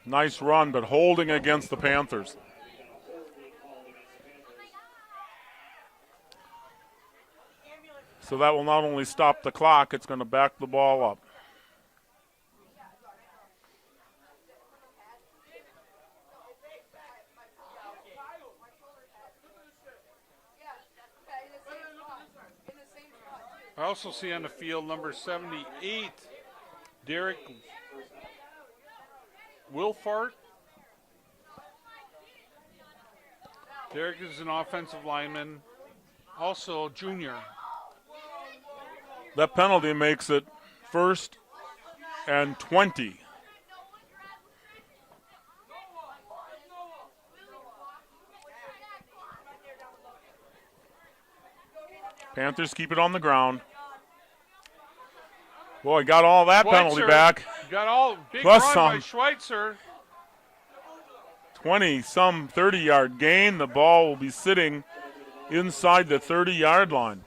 Nice run, but holding against the Panthers. So that will not only stop the clock, it's going to back the ball up. I also see on the field number 78, Derek Wilfart. Derek is an offensive lineman, also junior. That penalty makes it 1st and 20. Panthers keep it on the ground. Boy, got all that Schweitzer penalty back. Got all big Plus run some. by Schweitzer. 20-some 30-yard gain. The ball will be sitting inside the 30-yard line.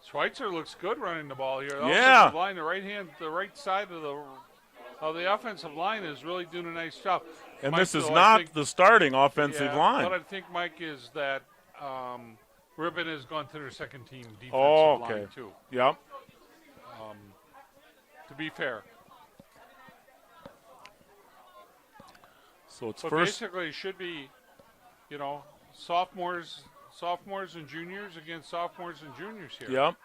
Schweitzer looks good running the ball here. The Yeah. offensive line, the right side of the offensive line is really doing a nice job. And Mike, this is though, not the starting offensive yeah, line. What I think, Mike, is that Ripon has gone to their second team defensive line too. Yep. To be fair. So it's But first. basically it should be, sophomores and juniors against sophomores and juniors here. Yep.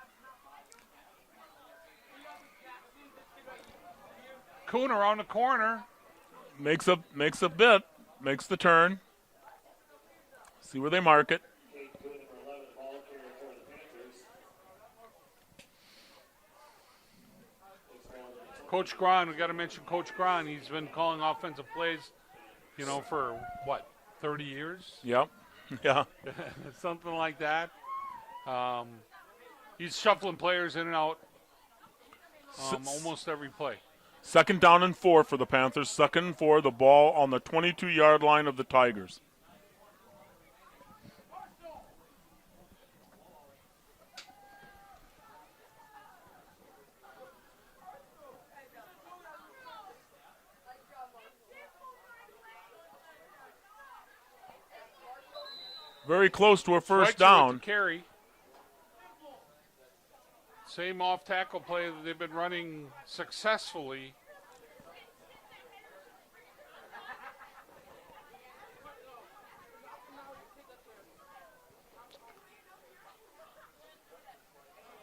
Kuhn around the corner. Makes a bit. Makes the turn. See where they mark it. Coach Gron, we got to mention Coach Gron. He's been calling offensive plays, for 30 years? Yep. Yeah. Something like that. He's shuffling players in and out almost every play. 2nd down and 4 for the Panthers. 2nd and 4, the ball on the 22-yard line of the Tigers. Very close to a first Schweitzer down. with the carry. Same off tackle play that they've been running successfully.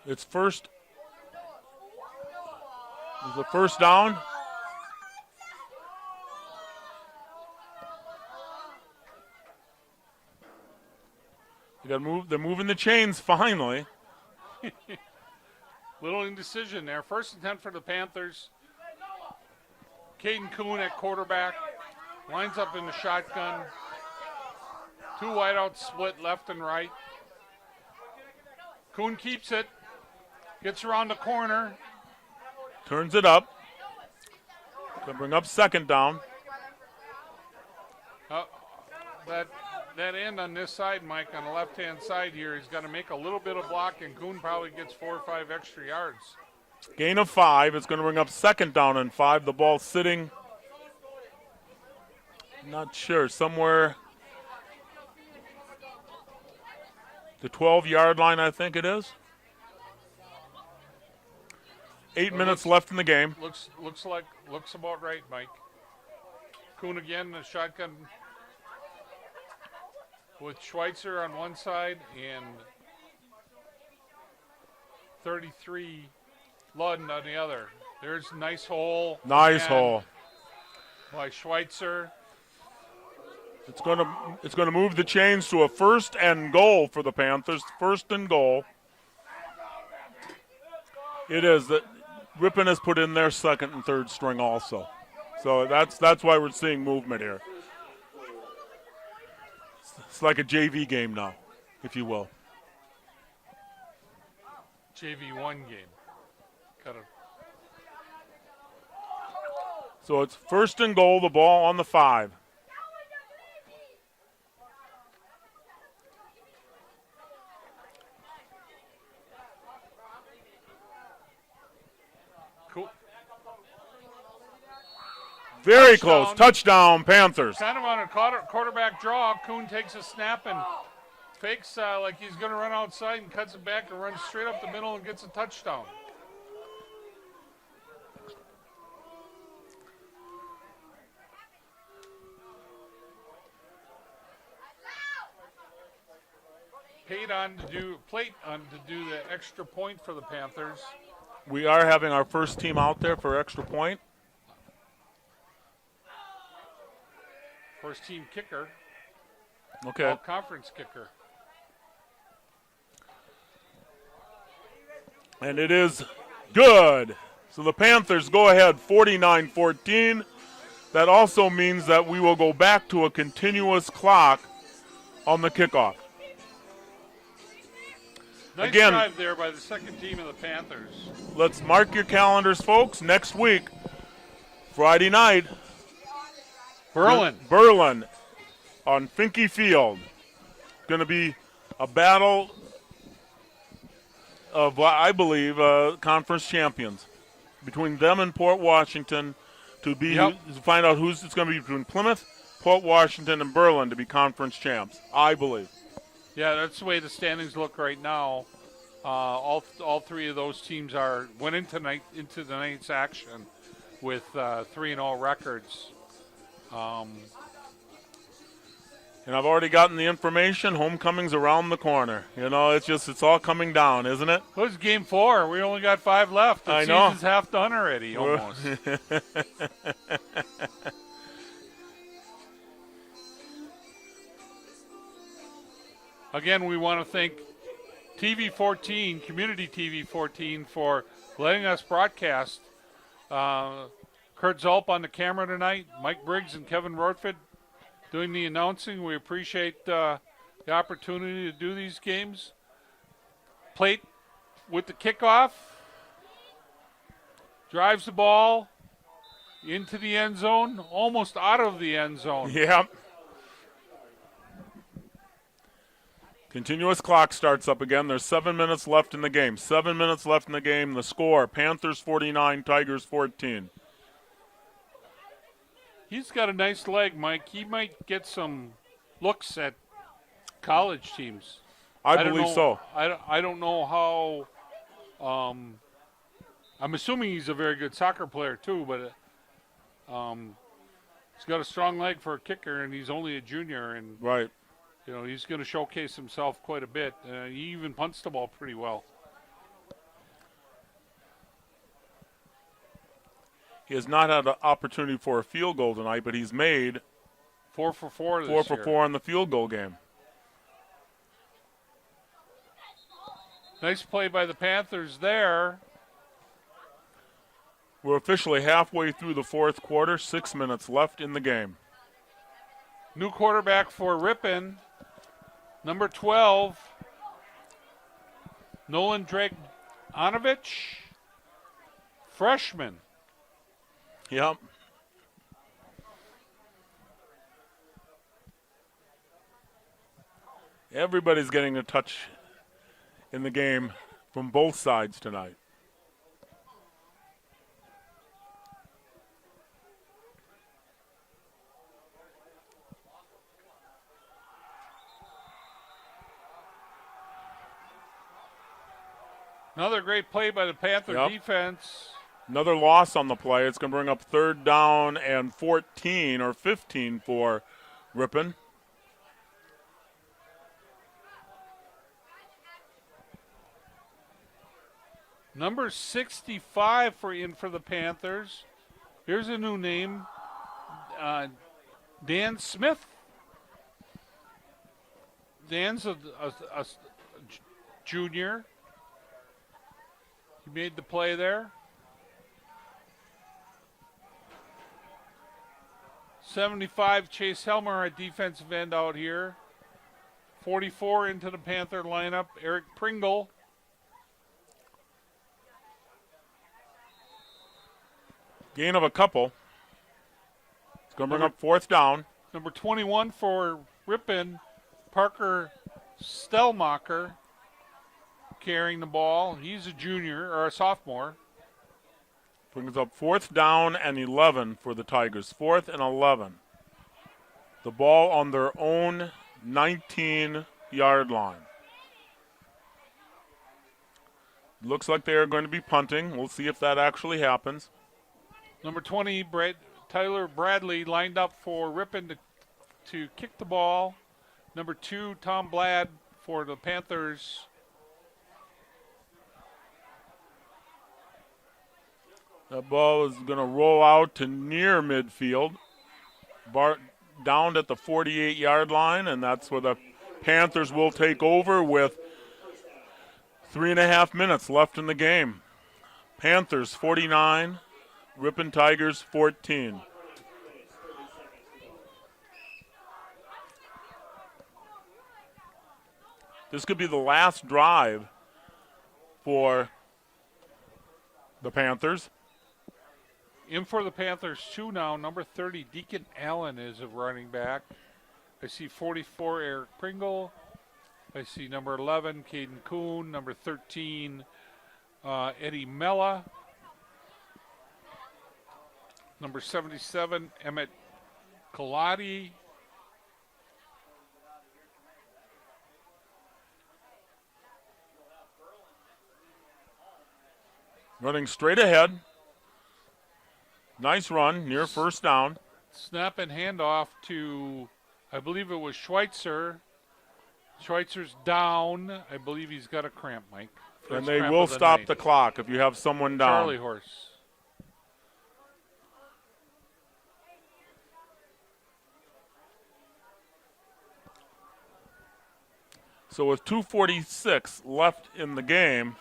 It's first. Is the first down? You got to move. They're moving the chains finally. Little indecision there. 1st and 10 for the Panthers. Caden Kuhn at quarterback. Lines up in the shotgun. 2 wideouts split left and right. Kuhn keeps it. Gets around the corner. Turns it up. Gonna bring up 2nd down. That end on this side, Mike, on the left-hand side here, he's got to make a little bit of block, and Kuhn probably gets 4 or 5 extra yards. Gain of 5. It's going to bring up 2nd down and 5. The ball sitting, not sure, somewhere the 12-yard line, I think it is. 8 minutes left in the game. Looks about right, Mike. Kuhn again, the shotgun with Schweitzer on one side and 33 Ludden on the other. There's a nice hole. Nice hole by Schweitzer. It's going to move the chains to a 1st and goal for the Panthers. 1st and goal. It is that Ripon has put in their 2nd and 3rd string also. So that's why we're seeing movement here. It's like a JV game now, if you will. JV1 game. So it's 1st and goal, the ball on the 5. Cool. Very close. Touchdown, Panthers. Kind of on a quarterback draw. Kuhn takes a snap and fakes like he's going to run outside and cuts it back and runs straight up the middle and gets a touchdown. Plate on to do the extra point for the Panthers. We are having our first team out there for extra point. First team kicker. Okay. All conference kicker. And it is good. So the Panthers go ahead 49-14. That also means that we will go back to a continuous clock on the kickoff. Nice Again, drive there by the second team of the Panthers. Let's mark your calendars, folks. Next week, Friday night, Berlin on Finke Field. Going to be a battle of, I believe, conference champions between them and Port Washington to find out who's it's going to be between Plymouth, Port Washington, and Berlin to be conference champs, I believe. Yeah, that's the way the standings look right now. All 3 of those teams went into the night's action with 3-0 records. And I've already gotten the information. Homecoming's around the corner. You know, it's all coming down, isn't it? It was game 4. We only got 5 left. The season's half done already, almost. Again, we want to thank TV 14, Community TV 14, for letting us broadcast. Kurt Zulp on the camera tonight, Mike Briggs and Kevin Rortford doing the announcing. We appreciate the opportunity to do these games. Plate with the kickoff. Drives the ball into the end zone, almost out of the end zone. Yep. Continuous clock starts up again. There's 7 minutes left in the game. 7 minutes left in the game. The score, Panthers 49, Tigers 14. He's got a nice leg, Mike. He might get some looks at college teams. I believe so. I don't know how. I'm assuming he's a very good soccer player too, but he's got a strong leg for a kicker, and he's only a junior. And right. You know, he's going to showcase himself quite a bit. He even punts the ball pretty well. He has not had an opportunity for a field goal tonight, but he's made 4 for 4 this 4 for year. 4 in the field goal game. Nice play by the Panthers there. We're officially halfway through the 4th quarter, 6 minutes left in the game. New quarterback for Ripon, number 12, Nolan Dragonovich, freshman. Yep. Everybody's getting a touch in the game from both sides tonight. Another great play by the Panther defense. Another loss on the play. It's going to bring up 3rd down and 14 or 15 for Ripon. Number 65 for the Panthers. Here's a new name, Dan Smith. Dan's a junior. He made the play there. 75, Chase Helmer at defensive end out here. 44 into the Panther lineup, Eric Pringle. Gain of a couple. It's going to bring up 4th down. Number 21 for Ripon, Parker Stellmacher, carrying the ball. He's a junior or a sophomore. Brings up 4th down and 11 for the Tigers. 4th and 11. The ball on their own 19-yard line. Looks like they are going to be punting. We'll see if that actually happens. Number 20, Tyler Bradley lined up for Ripon to kick the ball. Number 2, Tom Blad for the Panthers. That ball is going to roll out to near midfield. Down at the 48-yard line, and that's where the Panthers will take over with 3.5 minutes left in the game. Panthers 49, Ripon Tigers 14. This could be the last drive for the Panthers. In for the Panthers, 2 now. Number 30, Deacon Allen is a running back. I see 44, Eric Pringle. I see number 11, Caden Kuhn. Number 13, Eddie Mella. Number 77, Emmett Kaladi. Running straight ahead. Nice run, near 1st down. Snap and handoff to, I believe it was Schweitzer. Schweitzer's down. I believe he's got a cramp, Mike. And they will stop the clock if you have someone down. Charlie horse. So with 2:46 left in the game,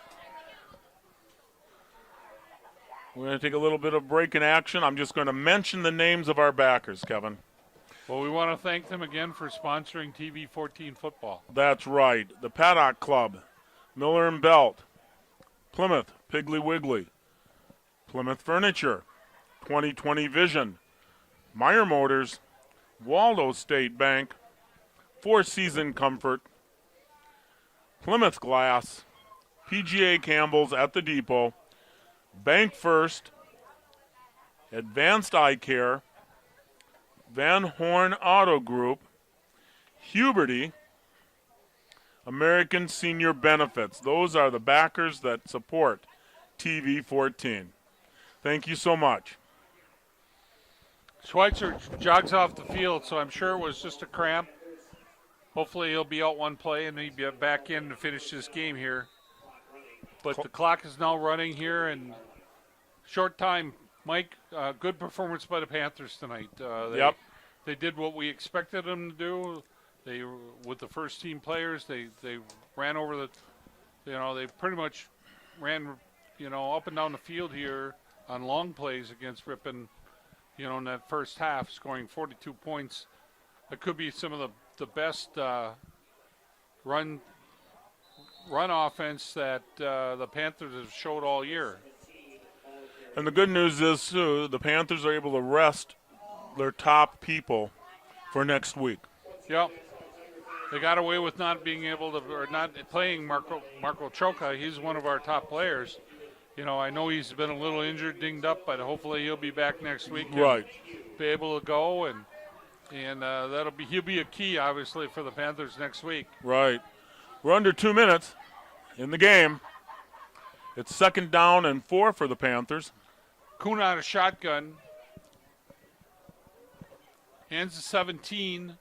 we're going to take a little bit of break in action. I'm just going to mention the names of our backers, Kevin. Well, we want to thank them again for sponsoring TV 14 football. That's right. The Paddock Club, Miller and Belt, Plymouth, Piggly Wiggly, Plymouth Furniture, 2020 Vision, Meyer Motors, Waldo State Bank, Four Season Comfort, Plymouth Glass, PGA Campbell's at the Depot, Bank First, Advanced Eye Care, Van Horn Auto Group, Huberty, American Senior Benefits. Those are the backers that support TV 14. Thank you so much. Schweitzer jogs off the field, so I'm sure it was just a cramp. Hopefully he'll be out one play and he'll be back in to finish this game here. But the clock is now running here, and short time. Mike, good performance by the Panthers tonight. They did what we expected them to do. They, with the first team players, they ran over the, they pretty much ran, up and down the field here on long plays against Ripon, in that first half, scoring 42 points. It could be some of the best run offense that the Panthers have showed all year. And the good news is, too, the Panthers are able to rest their top people for next week. Yep. they got away with not being able to, or not playing Marco Choka. He's one of our top players. You know, I know he's been a little injured, dinged up, but hopefully he'll be back next week. Right. Be able to go, and he'll be a key, obviously, for the Panthers next week. Right. We're under 2 minutes in the game. It's 2nd down and 4 for the Panthers. Kuhn out of shotgun. Hands to 17.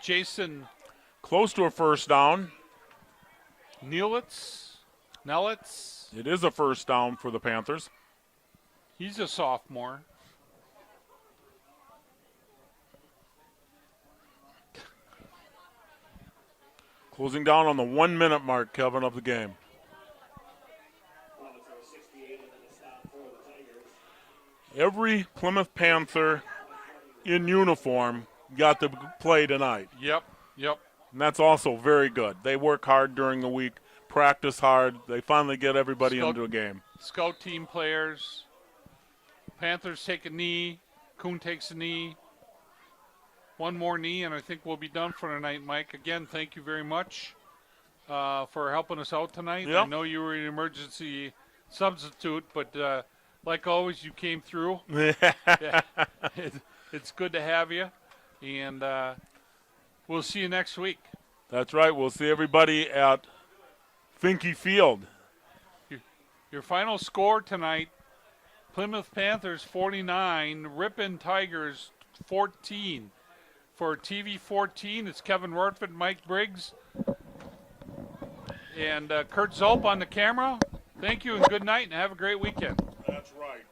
Jason Close to a first down. Nelitz. It is a first down for the Panthers. He's a sophomore. Closing down on the 1 minute mark, Kevin, of the game. Every Plymouth Panther in uniform got to play tonight. Yep. And that's also very good. They work hard during the week, practice hard. They finally get everybody into a game. Scout team players. Panthers take a knee. Kuhn takes a knee. One more knee, and I think we'll be done for tonight, Mike. Again, thank you very much for helping us out tonight. Yep. I know you were an emergency substitute, but like always, you came through. Yeah. It's good to have you, and we'll see you next week. That's right. We'll see everybody at Finke Field. Your final score tonight, Plymouth Panthers 49, Ripon Tigers 14. For TV 14, it's Kevin Rortford, Mike Briggs, and Kurt Zulp on the camera. Thank you and good night, and have a great weekend. That's right.